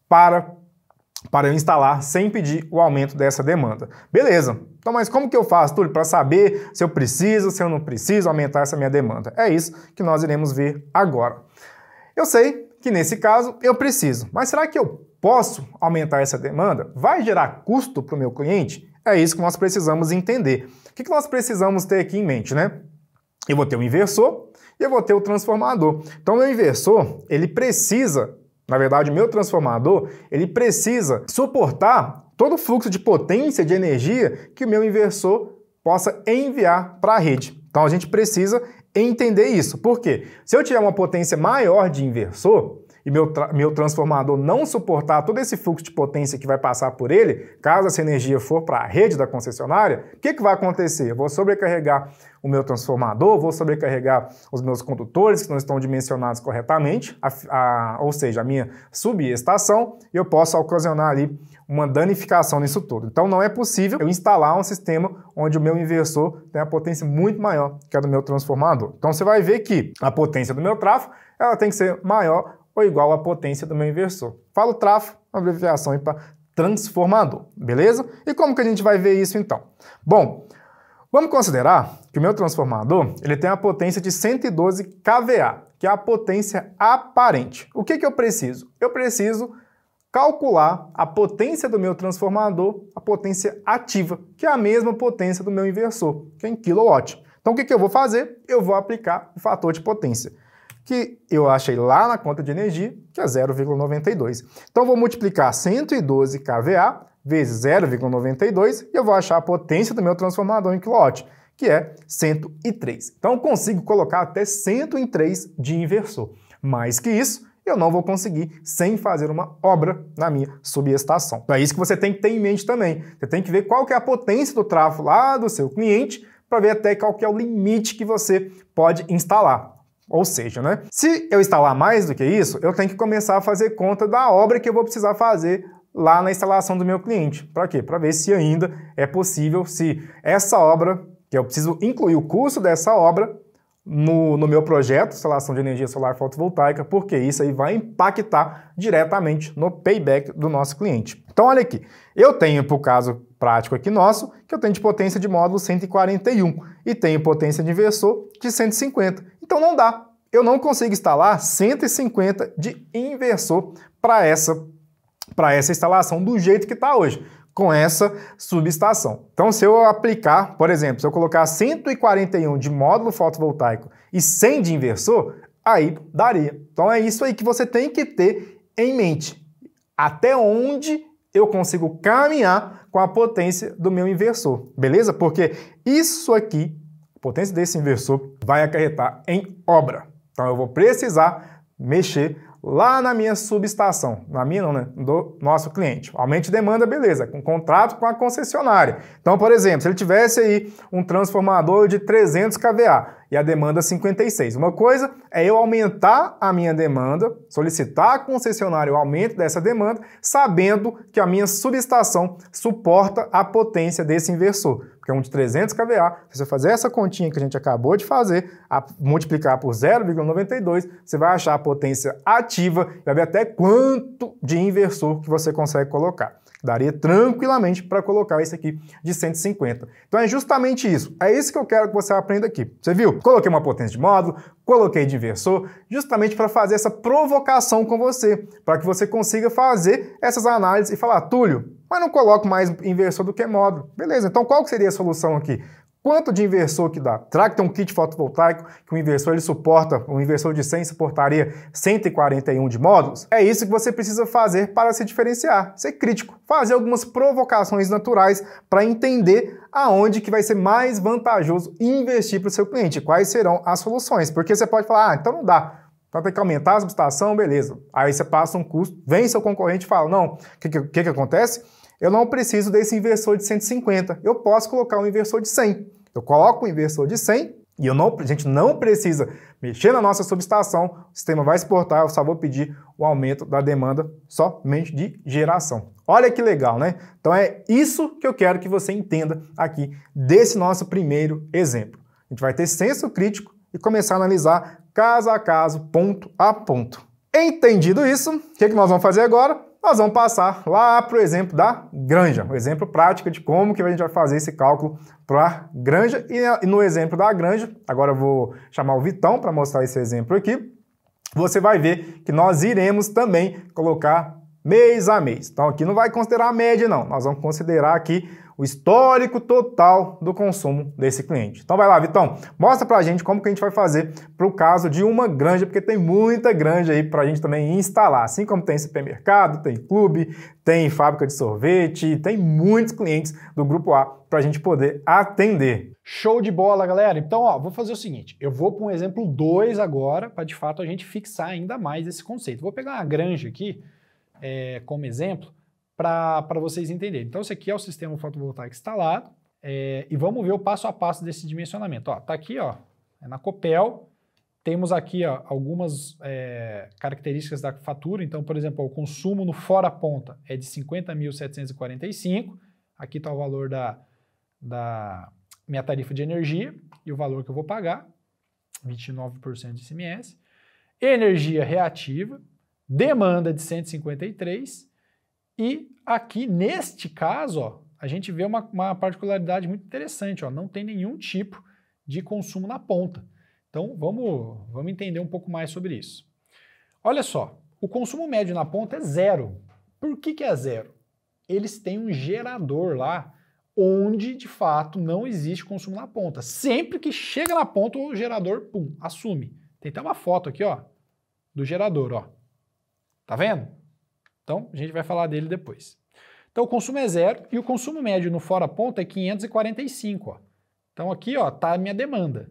para eu instalar sem pedir o aumento dessa demanda. Beleza, então mas como que eu faço, Túlio, para saber se eu preciso, se eu não preciso aumentar essa minha demanda? É isso que nós iremos ver agora. Eu sei que nesse caso eu preciso, mas será que eu posso aumentar essa demanda? Vai gerar custo para o meu cliente? É isso que nós precisamos entender. O que nós precisamos ter aqui em mente, né? Eu vou ter um inversor e eu vou ter o transformador. Então, meu inversor, ele precisa, na verdade, o meu transformador, ele precisa suportar todo o fluxo de potência, de energia que o meu inversor possa enviar para a rede. Então, a gente precisa entender isso. Por quê? Se eu tiver uma potência maior de inversor e meu transformador não suportar todo esse fluxo de potência que vai passar por ele, caso essa energia for para a rede da concessionária, o que vai acontecer? Eu vou sobrecarregar o meu transformador, vou sobrecarregar os meus condutores que não estão dimensionados corretamente, ou seja, a minha subestação, e eu posso ocasionar ali uma danificação nisso tudo. Então não é possível eu instalar um sistema onde o meu inversor tem a potência muito maior que a do meu transformador. Então você vai ver que a potência do meu trafo ela tem que ser maior ou igual à potência do meu inversor. Falo trafo, abreviação para transformador, beleza? E como que a gente vai ver isso então? Bom, vamos considerar que o meu transformador ele tem a potência de 112 kVA, que é a potência aparente. O que eu preciso? Eu preciso calcular a potência do meu transformador, a potência ativa, que é a mesma potência do meu inversor, que é em kW. Então o que eu vou fazer? Eu vou aplicar o fator de potência, que eu achei lá na conta de energia, que é 0,92. Então, eu vou multiplicar 112 kVA vezes 0,92 e eu vou achar a potência do meu transformador em kW, que é 103. Então, eu consigo colocar até 103 de inversor. Mais que isso, eu não vou conseguir sem fazer uma obra na minha subestação. Então é isso que você tem que ter em mente também. Você tem que ver qual que é a potência do tráfego lá do seu cliente para ver até qual que é o limite que você pode instalar. Ou seja, né? Se eu instalar mais do que isso, eu tenho que começar a fazer conta da obra que eu vou precisar fazer lá na instalação do meu cliente. Para quê? Para ver se ainda é possível, se essa obra, que eu preciso incluir o custo dessa obra no meu projeto, instalação de energia solar fotovoltaica, porque isso aí vai impactar diretamente no payback do nosso cliente. Então olha aqui, eu tenho, por caso prático aqui nosso, que eu tenho de potência de módulo 141 e tenho potência de inversor de 150. Então não dá, eu não consigo instalar 150 de inversor para essa instalação do jeito que está hoje, com essa subestação. Então, se eu aplicar, por exemplo, se eu colocar 141 de módulo fotovoltaico e 100 de inversor, aí daria. Então, é isso aí que você tem que ter em mente. Até onde eu consigo caminhar com a potência do meu inversor, beleza? Porque isso aqui, a potência desse inversor, vai acarretar em obra. Então, eu vou precisar mexer lá na minha subestação, na minha não, né? Do nosso cliente. Aumente de demanda, beleza, com contrato com a concessionária. Então, por exemplo, se ele tivesse aí um transformador de 300 kVA e a demanda 56. Uma coisa é eu aumentar a minha demanda, solicitar à concessionária o aumento dessa demanda, sabendo que a minha subestação suporta a potência desse inversor. Porque um de 300 kVA, se você fazer essa continha que a gente acabou de fazer, multiplicar por 0,92, você vai achar a potência ativa e vai ver até quanto de inversor que você consegue colocar. Daria tranquilamente para colocar esse aqui de 150. Então é justamente isso. É isso que eu quero que você aprenda aqui. Você viu? Coloquei uma potência de módulo, coloquei de inversor, justamente para fazer essa provocação com você, para que você consiga fazer essas análises e falar, Túlio, mas não coloco mais inversor do que módulo. Beleza, então qual que seria a solução aqui? Quanto de inversor que dá? Será que tem um kit fotovoltaico que o inversor ele suporta, um inversor de 100 suportaria 141 de módulos? É isso que você precisa fazer para se diferenciar, ser crítico, fazer algumas provocações naturais para entender aonde que vai ser mais vantajoso investir para o seu cliente, quais serão as soluções, porque você pode falar, então não dá. Então tem que aumentar a subestação, beleza. Aí você passa um custo, vem seu concorrente e fala, não, o que acontece? Eu não preciso desse inversor de 150, eu posso colocar um inversor de 100. Eu coloco um inversor de 100 e a gente não precisa mexer na nossa subestação, o sistema vai exportar, eu só vou pedir o aumento da demanda somente de geração. Olha que legal, né? Então é isso que eu quero que você entenda aqui desse nosso primeiro exemplo. A gente vai ter senso crítico e começar a analisar caso a caso, ponto a ponto. Entendido isso, o que nós vamos fazer agora? Nós vamos passar lá para o exemplo da granja, o exemplo prático de como que a gente vai fazer esse cálculo para a granja. E no exemplo da granja, agora eu vou chamar o Vitão para mostrar esse exemplo aqui, você vai ver que nós iremos também colocar mês a mês. Então aqui não vai considerar a média não, nós vamos considerar aqui o histórico total do consumo desse cliente. Então vai lá, Vitão, mostra pra gente como que a gente vai fazer para o caso de uma granja, porque tem muita granja aí pra gente também instalar, assim como tem supermercado, tem clube, tem fábrica de sorvete, tem muitos clientes do Grupo A pra gente poder atender. Show de bola, galera. Então, ó, vou fazer o seguinte, eu vou para um exemplo 2 agora, para de fato a gente fixar ainda mais esse conceito. Vou pegar uma granja aqui como exemplo, para vocês entenderem. Então, esse aqui é o sistema fotovoltaico instalado e vamos ver o passo a passo desse dimensionamento. Ó, tá aqui, ó, na Copel, temos aqui ó, algumas características da fatura. Então, por exemplo, ó, o consumo no fora ponta é de 50.745. Aqui está o valor da minha tarifa de energia e o valor que eu vou pagar, 29% de ICMS. Energia reativa, demanda de 153. E aqui, neste caso, ó, a gente vê uma particularidade muito interessante. Ó, não tem nenhum tipo de consumo na ponta. Então, vamos entender um pouco mais sobre isso. Olha só, o consumo médio na ponta é zero. Por que é zero? Eles têm um gerador lá, onde, de fato, não existe consumo na ponta. Sempre que chega na ponta, o gerador, pum, assume. Tem até uma foto aqui, ó, do gerador, ó. Tá vendo? Então, a gente vai falar dele depois. Então, o consumo é zero e o consumo médio no fora ponta é 545, ó. Então, aqui, ó, tá a minha demanda.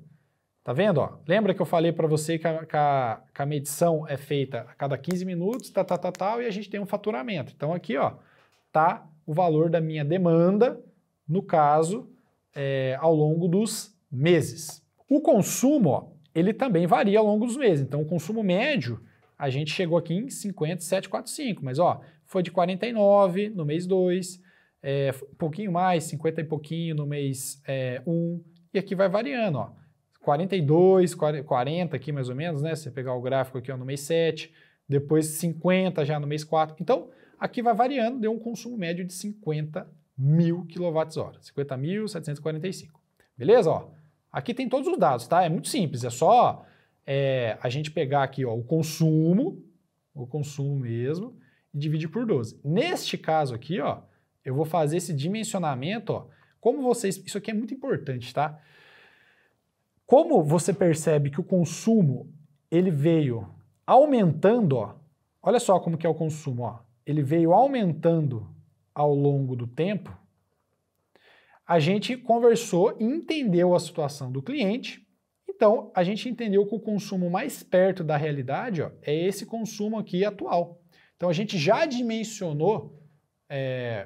Tá vendo? Ó? Lembra que eu falei para você que a medição é feita a cada 15 minutos, e a gente tem um faturamento. Então aqui, ó, tá o valor da minha demanda, no caso, ao longo dos meses. O consumo, ó, ele também varia ao longo dos meses. Então o consumo médio, a gente chegou aqui em 57,45, mas ó, foi de 49 no mês 2, um pouquinho mais, 50 e pouquinho no mês 1, e aqui vai variando, ó. 42, 40 aqui mais ou menos, né? Se você pegar o gráfico aqui ó, no mês 7, depois 50 já no mês 4. Então, aqui vai variando, deu um consumo médio de 50 mil kWh, 50.745. Beleza? Ó, aqui tem todos os dados, tá? É muito simples, é só a gente pegar aqui ó, o consumo mesmo, e dividir por 12. Neste caso aqui, ó, eu vou fazer esse dimensionamento, ó, como vocês... Isso aqui é muito importante, tá? Como você percebe que o consumo ele veio aumentando, ó, olha só como que é o consumo, ó, ele veio aumentando ao longo do tempo, a gente conversou e entendeu a situação do cliente, então a gente entendeu que o consumo mais perto da realidade ó, é esse consumo aqui atual. Então a gente já dimensionou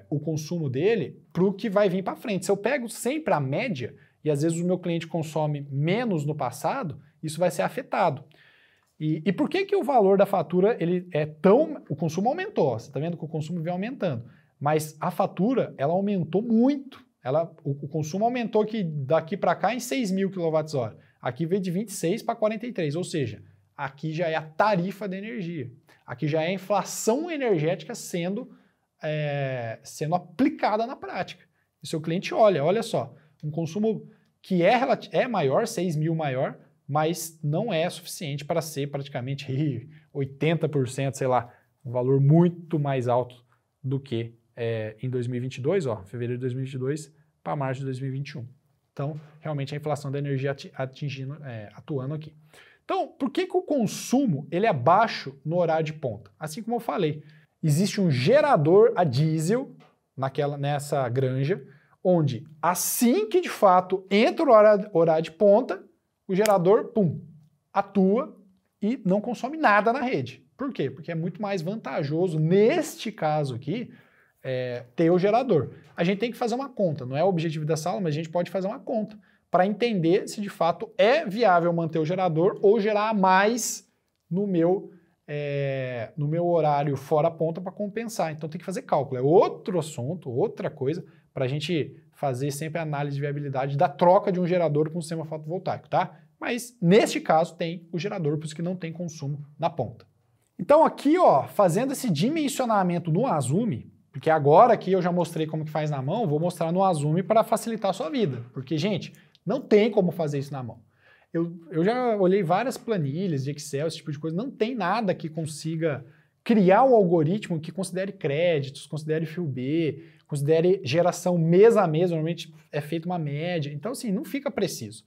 o consumo dele para o que vai vir para frente. Se eu pego sempre a média, e às vezes o meu cliente consome menos no passado, isso vai ser afetado. E por que o valor da fatura ele é tão... O consumo aumentou, você está vendo que o consumo vem aumentando, mas a fatura ela aumentou muito. O consumo aumentou daqui para cá em 6.000 kWh. Aqui veio de 26 para 43, ou seja, aqui já é a tarifa da energia. Aqui já é a inflação energética sendo aplicada na prática. E seu cliente olha só, um consumo que é maior, 6.000 maior, mas não é suficiente para ser praticamente 80%, sei lá, um valor muito mais alto do que em 2022, ó, fevereiro de 2022 para março de 2021. Então, realmente a inflação da energia atuando aqui. Então, por que o consumo ele é baixo no horário de ponta? Assim como eu falei, existe um gerador a diesel nessa granja, onde assim que de fato entra o horário de ponta, o gerador, atua e não consome nada na rede. Por quê? Porque é muito mais vantajoso, neste caso aqui, ter o gerador. A gente tem que fazer uma conta, não é o objetivo dessa aula, mas a gente pode fazer uma conta para entender se de fato é viável manter o gerador ou gerar mais no meu horário fora ponta para compensar. Então tem que fazer cálculo. É outro assunto, outra coisa, para a gente fazer sempre a análise de viabilidade da troca de um gerador para um sistema fotovoltaico, tá? Mas neste caso tem o gerador, por isso que não tem consumo na ponta. Então aqui, ó, fazendo esse dimensionamento no Azumi, porque agora aqui eu já mostrei como que faz na mão, vou mostrar no Azumi para facilitar a sua vida. Porque, gente, não tem como fazer isso na mão. Eu já olhei várias planilhas de Excel, esse tipo de coisa, não tem nada que consiga criar um algoritmo que considere créditos, considere fio B, considere geração mês a mês, normalmente é feita uma média, então assim, não fica preciso.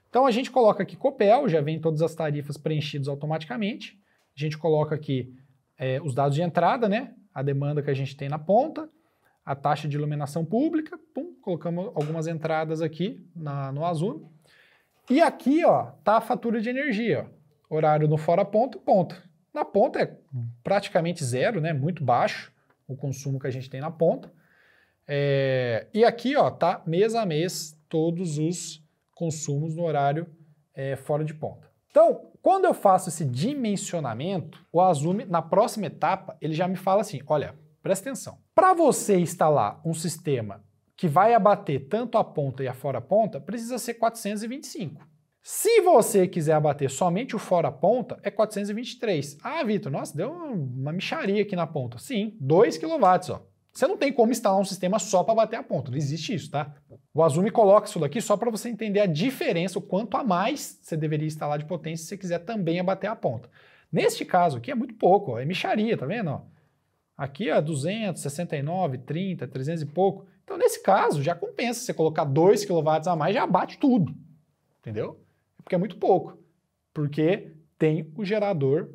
Então a gente coloca aqui Copel, já vem todas as tarifas preenchidas automaticamente, a gente coloca aqui os dados de entrada, né, a demanda que a gente tem na ponta, a taxa de iluminação pública, colocamos algumas entradas aqui no Azul. E aqui, ó, tá a fatura de energia, ó, horário no fora ponta e ponta. Na ponta é praticamente zero, né, muito baixo o consumo que a gente tem na ponta. E aqui, ó, tá mês a mês todos os consumos no horário fora de ponta. Então, quando eu faço esse dimensionamento, o Azumi, na próxima etapa, ele já me fala assim, olha, presta atenção. Para você instalar um sistema que vai abater tanto a ponta e a fora ponta, precisa ser 425. Se você quiser abater somente o fora ponta, é 423. Ah, Vitor, nossa, deu uma mixaria aqui na ponta. Sim, 2 kW, ó. Você não tem como instalar um sistema só para bater a ponta, não existe isso, tá? O Azumi coloca isso daqui só para você entender a diferença, o quanto a mais você deveria instalar de potência se você quiser também abater a ponta. Neste caso aqui é muito pouco, ó, é mixaria, tá vendo? Ó? Aqui é 269, 30, 300 e pouco. Então nesse caso já compensa você colocar 2 kW a mais, já abate tudo, entendeu? Porque é muito pouco, porque tem o gerador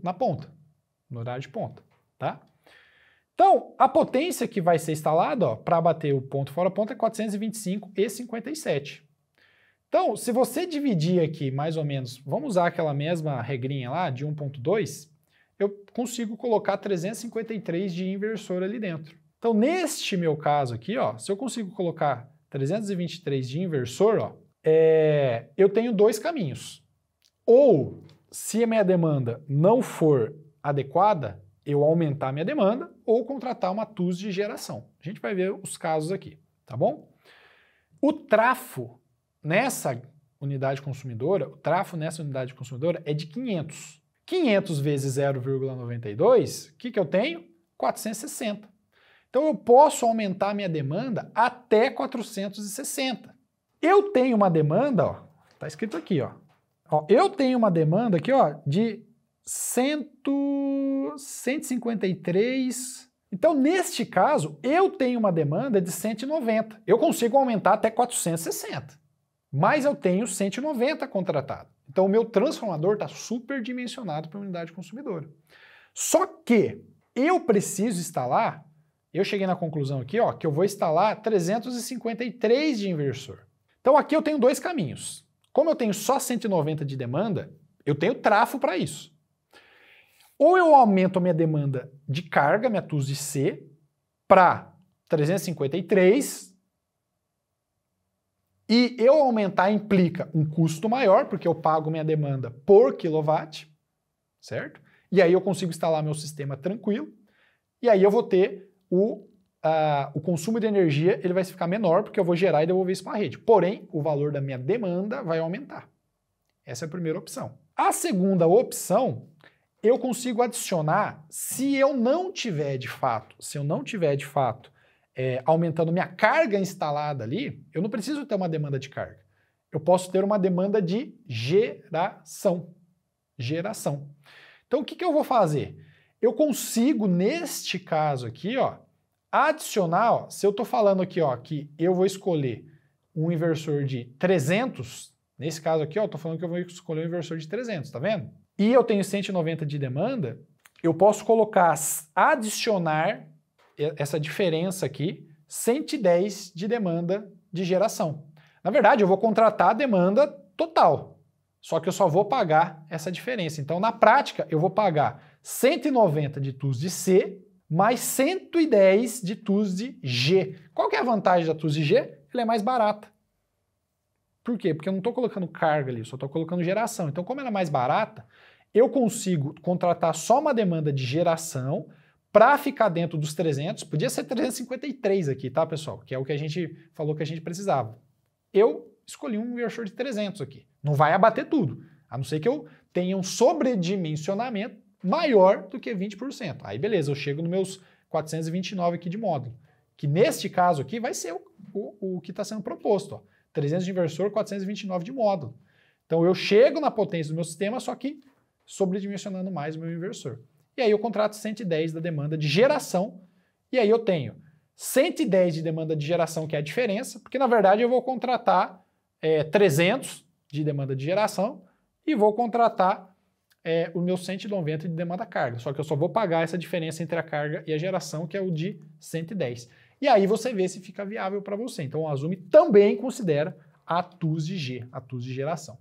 na ponta, no horário de ponta, tá? Então, a potência que vai ser instalada para bater o ponto fora ponta é 425 e 57. Então, se você dividir aqui mais ou menos, vamos usar aquela mesma regrinha lá de 1.2, eu consigo colocar 353 de inversor ali dentro. Então, neste meu caso aqui, ó, se eu consigo colocar 323 de inversor, ó, eu tenho dois caminhos. Ou, se a minha demanda não for adequada, eu aumentar a minha demanda ou contratar uma TUS de geração. A gente vai ver os casos aqui, tá bom? O trafo nessa unidade consumidora, é de 500. 500 vezes 0,92, o que eu tenho? 460. Então eu posso aumentar a minha demanda até 460. Eu tenho uma demanda, ó, tá escrito aqui, ó. Eu tenho uma demanda aqui, ó, de 153. Então, neste caso, eu tenho uma demanda de 190. Eu consigo aumentar até 460. Mas eu tenho 190 contratado. Então, o meu transformador está superdimensionado para a unidade consumidora. Só que eu preciso instalar, eu cheguei na conclusão aqui, ó, que eu vou instalar 353 de inversor. Então, aqui eu tenho dois caminhos. Como eu tenho só 190 de demanda, eu tenho trafo para isso. Ou eu aumento a minha demanda de carga, minha TUS de C, para 353, e eu aumentar implica um custo maior, porque eu pago minha demanda por quilowatt, certo? E aí eu consigo instalar meu sistema tranquilo, e aí eu vou ter o consumo de energia, ele vai ficar menor, porque eu vou gerar e devolver isso para a rede. Porém, o valor da minha demanda vai aumentar. Essa é a primeira opção. A segunda opção, eu consigo adicionar, se eu não tiver de fato, aumentando minha carga instalada ali, eu não preciso ter uma demanda de carga. Eu posso ter uma demanda de geração. Então, o que eu vou fazer? Eu consigo, neste caso aqui, ó, adicionar, ó, se eu estou falando aqui, ó, que eu vou escolher um inversor de 300, nesse caso aqui, ó, eu estou falando que eu vou escolher um inversor de 300, tá vendo? E eu tenho 190 de demanda, eu posso colocar, adicionar essa diferença aqui, 110 de demanda de geração. Na verdade, eu vou contratar a demanda total, só que eu só vou pagar essa diferença. Então, na prática, eu vou pagar 190 de TUS de C, mais 110 de TUS de G. Qual que é a vantagem da TUS de G? Ela é mais barata. Por quê? Porque eu não estou colocando carga ali, eu só estou colocando geração. Então, como ela é mais barata, eu consigo contratar só uma demanda de geração para ficar dentro dos 300. Podia ser 353 aqui, tá, pessoal? Que é o que a gente falou que a gente precisava. Eu escolhi um inversor de 300 aqui. Não vai abater tudo, a não ser que eu tenha um sobredimensionamento maior do que 20%. Aí beleza, eu chego nos meus 429 aqui de módulo, que neste caso aqui vai ser o que está sendo proposto, ó. 300 de inversor, 429 de módulo. Então eu chego na potência do meu sistema, só que sobredimensionando mais o meu inversor. E aí eu contrato 110 da demanda de geração, e aí eu tenho 110 de demanda de geração, que é a diferença, porque na verdade eu vou contratar 300 de demanda de geração e vou contratar o meu 190 de demanda carga. Só que eu só vou pagar essa diferença entre a carga e a geração, que é o de 110. E aí você vê se fica viável para você. Então o Azumi também considera a TUS de G, a TUS de geração.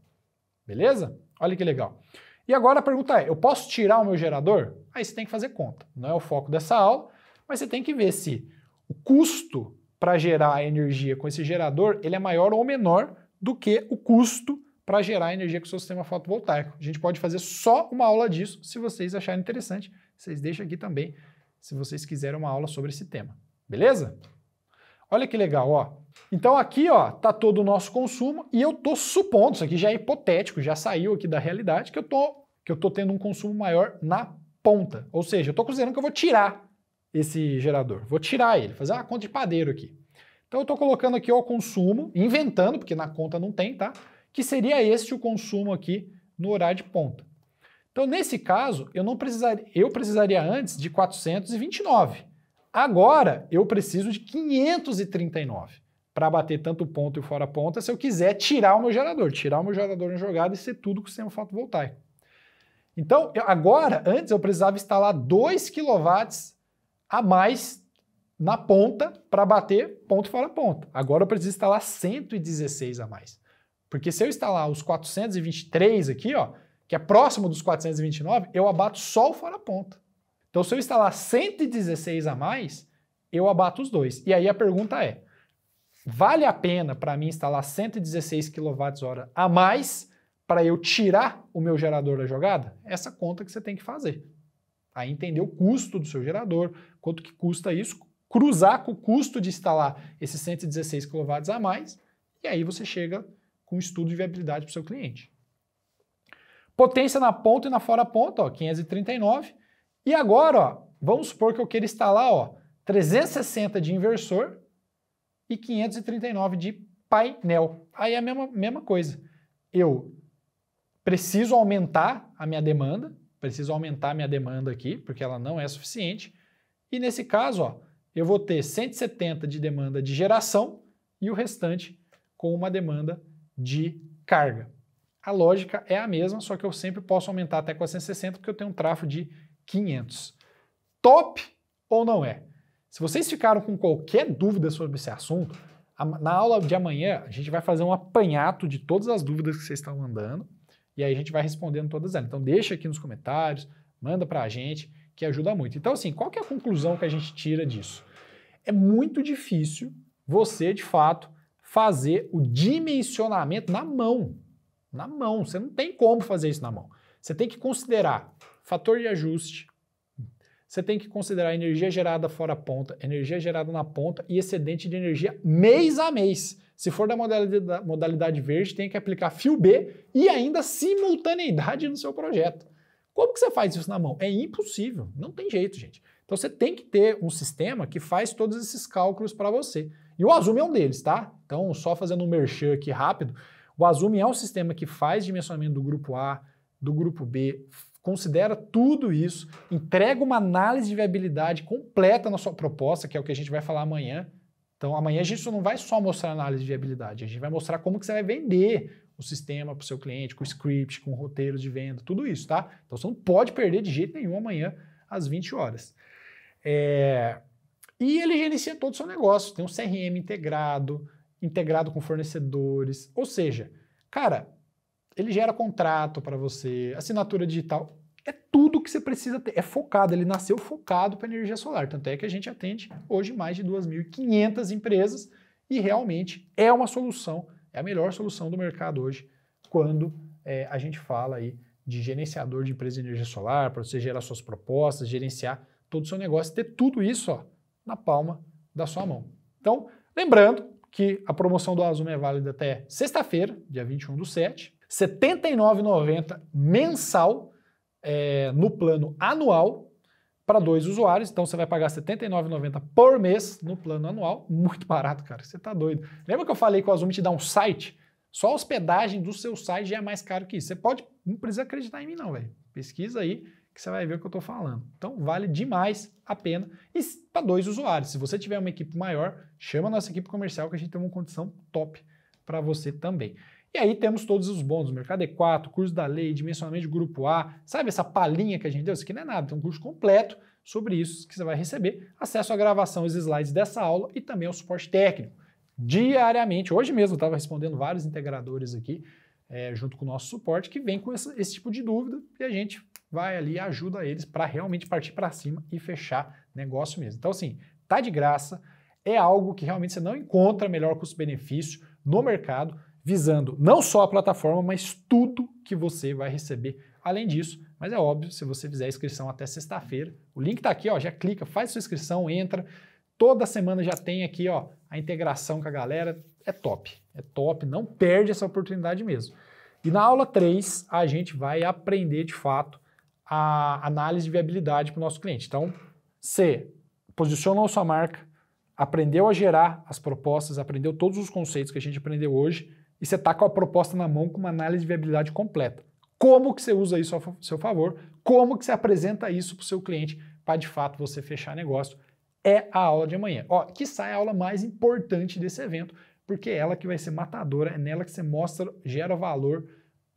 Beleza? Olha que legal. E agora a pergunta é, eu posso tirar o meu gerador? Aí você tem que fazer conta. Não é o foco dessa aula, mas você tem que ver se o custo para gerar a energia com esse gerador, ele é maior ou menor do que o custo para gerar energia com o seu sistema fotovoltaico. A gente pode fazer só uma aula disso, se vocês acharem interessante. Vocês deixam aqui também, se vocês quiserem uma aula sobre esse tema. Beleza? Olha que legal, ó. Então aqui, ó, tá todo o nosso consumo e eu tô supondo, isso aqui já é hipotético, já saiu aqui da realidade, que eu tô tendo um consumo maior na ponta. Ou seja, eu tô considerando que eu vou tirar esse gerador. Vou tirar ele, fazer uma conta de padeiro aqui. Então eu tô colocando aqui o consumo, inventando, porque na conta não tem, tá? Que seria este o consumo aqui no horário de ponta. Então nesse caso, eu precisaria antes de 429. Agora eu preciso de 539 para bater tanto ponto e fora ponta se eu quiser tirar o meu gerador na jogada e ser tudo com o sistema fotovoltaico. Então, antes eu precisava instalar 2 kW a mais na ponta para bater ponto fora ponta. Agora eu preciso instalar 116 a mais. Porque se eu instalar os 423 aqui, ó, que é próximo dos 429, eu abato só o fora-ponta. Então, se eu instalar 116 a mais, eu abato os dois. E aí a pergunta é, vale a pena para mim instalar 116 kWh a mais para eu tirar o meu gerador da jogada? Essa conta que você tem que fazer. Aí entender o custo do seu gerador, quanto que custa isso, cruzar com o custo de instalar esses 116 kW a mais, e aí você chega com um estudo de viabilidade para o seu cliente. Potência na ponta e na fora ponta, ó, 539. E agora, ó, vamos supor que eu queira instalar, ó, 360 de inversor e 539 de painel. Aí é a mesma coisa. Eu preciso aumentar a minha demanda, aqui, porque ela não é suficiente. E nesse caso, ó, eu vou ter 170 de demanda de geração e o restante com uma demanda de carga. A lógica é a mesma, só que eu sempre posso aumentar até 460 porque eu tenho um trafo de 500. Top ou não é? Se vocês ficaram com qualquer dúvida sobre esse assunto, na aula de amanhã a gente vai fazer um apanhado de todas as dúvidas que vocês estão mandando e aí a gente vai respondendo todas elas. Então deixa aqui nos comentários, manda pra gente, que ajuda muito. Então assim, qual que é a conclusão que a gente tira disso? É muito difícil você, de fato, fazer o dimensionamento na mão. Na mão, você não tem como fazer isso na mão. Você tem que considerar fator de ajuste, você tem que considerar energia gerada fora ponta, energia gerada na ponta e excedente de energia mês a mês. Se for da modalidade verde, tem que aplicar fio B e ainda simultaneidade no seu projeto. Como que você faz isso na mão? É impossível, não tem jeito, gente. Então você tem que ter um sistema que faz todos esses cálculos para você. E o Azumi é um deles, tá? Então, só fazendo um merchan aqui rápido, o Azumi é um sistema que faz dimensionamento do grupo A, do grupo B, considera tudo isso, entrega uma análise de viabilidade completa na sua proposta, que é o que a gente vai falar amanhã. Então, amanhã a gente não vai só mostrar análise de viabilidade, a gente vai mostrar como que você vai vender o sistema para o seu cliente, com script, com roteiros de venda, tudo isso, tá? Então, você não pode perder de jeito nenhum amanhã às 20 horas. E ele gerencia todo o seu negócio, tem um CRM integrado com fornecedores, ou seja, cara, ele gera contrato para você, assinatura digital, é tudo que você precisa ter, é focado, ele nasceu focado para energia solar, tanto é que a gente atende hoje mais de 2.500 empresas e realmente é uma solução, é a melhor solução do mercado hoje, quando a gente fala aí de gerenciador de empresa de energia solar, para você gerar suas propostas, gerenciar todo o seu negócio, ter tudo isso ó, na palma da sua mão. Então, lembrando que a promoção do Azumi é válida até sexta-feira, dia 21/7, R$ 79,90 mensal no plano anual para 2 usuários. Então você vai pagar R$ 79,90 por mês no plano anual. Muito barato, cara. Você tá doido. Lembra que eu falei que o Azumi te dá um site? Só a hospedagem do seu site já é mais caro que isso. Você pode, não precisa acreditar em mim não, velho. Pesquisa aí que você vai ver o que eu tô falando. Então vale demais a pena. E para 2 usuários. Se você tiver uma equipe maior, chama a nossa equipe comercial que a gente tem uma condição top para você também. E aí temos todos os bônus, Mercado E4, curso da lei, dimensionamento de grupo A, sabe essa palhinha que a gente deu? Isso aqui não é nada, tem um curso completo sobre isso que você vai receber, acesso à gravação, os slides dessa aula e também ao suporte técnico. Diariamente, hoje mesmo eu estava respondendo vários integradores aqui, junto com o nosso suporte, que vem com esse tipo de dúvida e a gente vai ali e ajuda eles para realmente partir para cima e fechar negócio mesmo. Então assim, tá de graça, é algo que realmente você não encontra melhor custo-benefício no mercado, visando não só a plataforma, mas tudo que você vai receber além disso. Mas é óbvio, se você fizer a inscrição até sexta-feira, o link está aqui, ó, já clica, faz sua inscrição, entra. Toda semana já tem aqui ó, a integração com a galera. É top, não perde essa oportunidade mesmo. E na aula 3, a gente vai aprender de fato a análise de viabilidade para o nosso cliente. Então, você posicionou a sua marca, aprendeu a gerar as propostas, aprendeu todos os conceitos que a gente aprendeu hoje, e você está com a proposta na mão com uma análise de viabilidade completa. Como que você usa isso a seu favor? Como que você apresenta isso para o seu cliente para, de fato, você fechar negócio? É a aula de amanhã. Ó, que sai a aula mais importante desse evento, porque é ela que vai ser matadora, é nela que você mostra, gera valor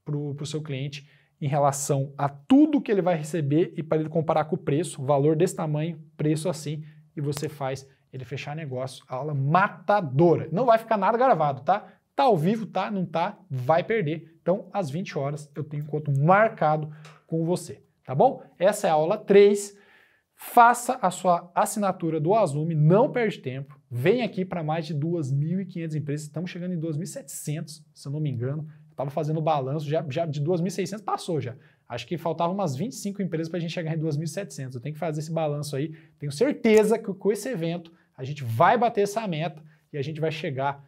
para o seu cliente em relação a tudo que ele vai receber e para ele comparar com o preço, valor desse tamanho, preço assim, e você faz ele fechar negócio, a aula matadora. Não vai ficar nada gravado, tá? Tá ao vivo, tá? Não tá? Vai perder. Então, às 20 horas, eu tenho encontro marcado com você, tá bom? Essa é a aula 3. Faça a sua assinatura do Asume, não perde tempo. Vem aqui para mais de 2.500 empresas. Estamos chegando em 2.700, se eu não me engano. Estava fazendo o balanço, já de 2.600 passou já. Acho que faltavam umas 25 empresas para a gente chegar em 2.700. Eu tenho que fazer esse balanço aí. Tenho certeza que com esse evento a gente vai bater essa meta e a gente vai chegar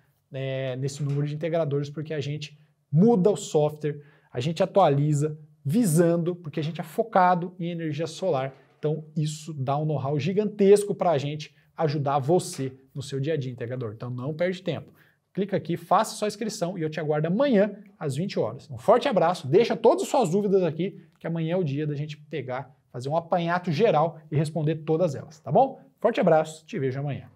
nesse número de integradores, porque a gente muda o software, a gente atualiza, visando, porque a gente é focado em energia solar. Então isso dá um know-how gigantesco para a gente ajudar você no seu dia a dia, integrador. Então não perde tempo. Clica aqui, faça sua inscrição e eu te aguardo amanhã às 20 horas. Um forte abraço, deixa todas as suas dúvidas aqui, que amanhã é o dia da gente pegar, fazer um apanhado geral e responder todas elas, tá bom? Forte abraço, te vejo amanhã.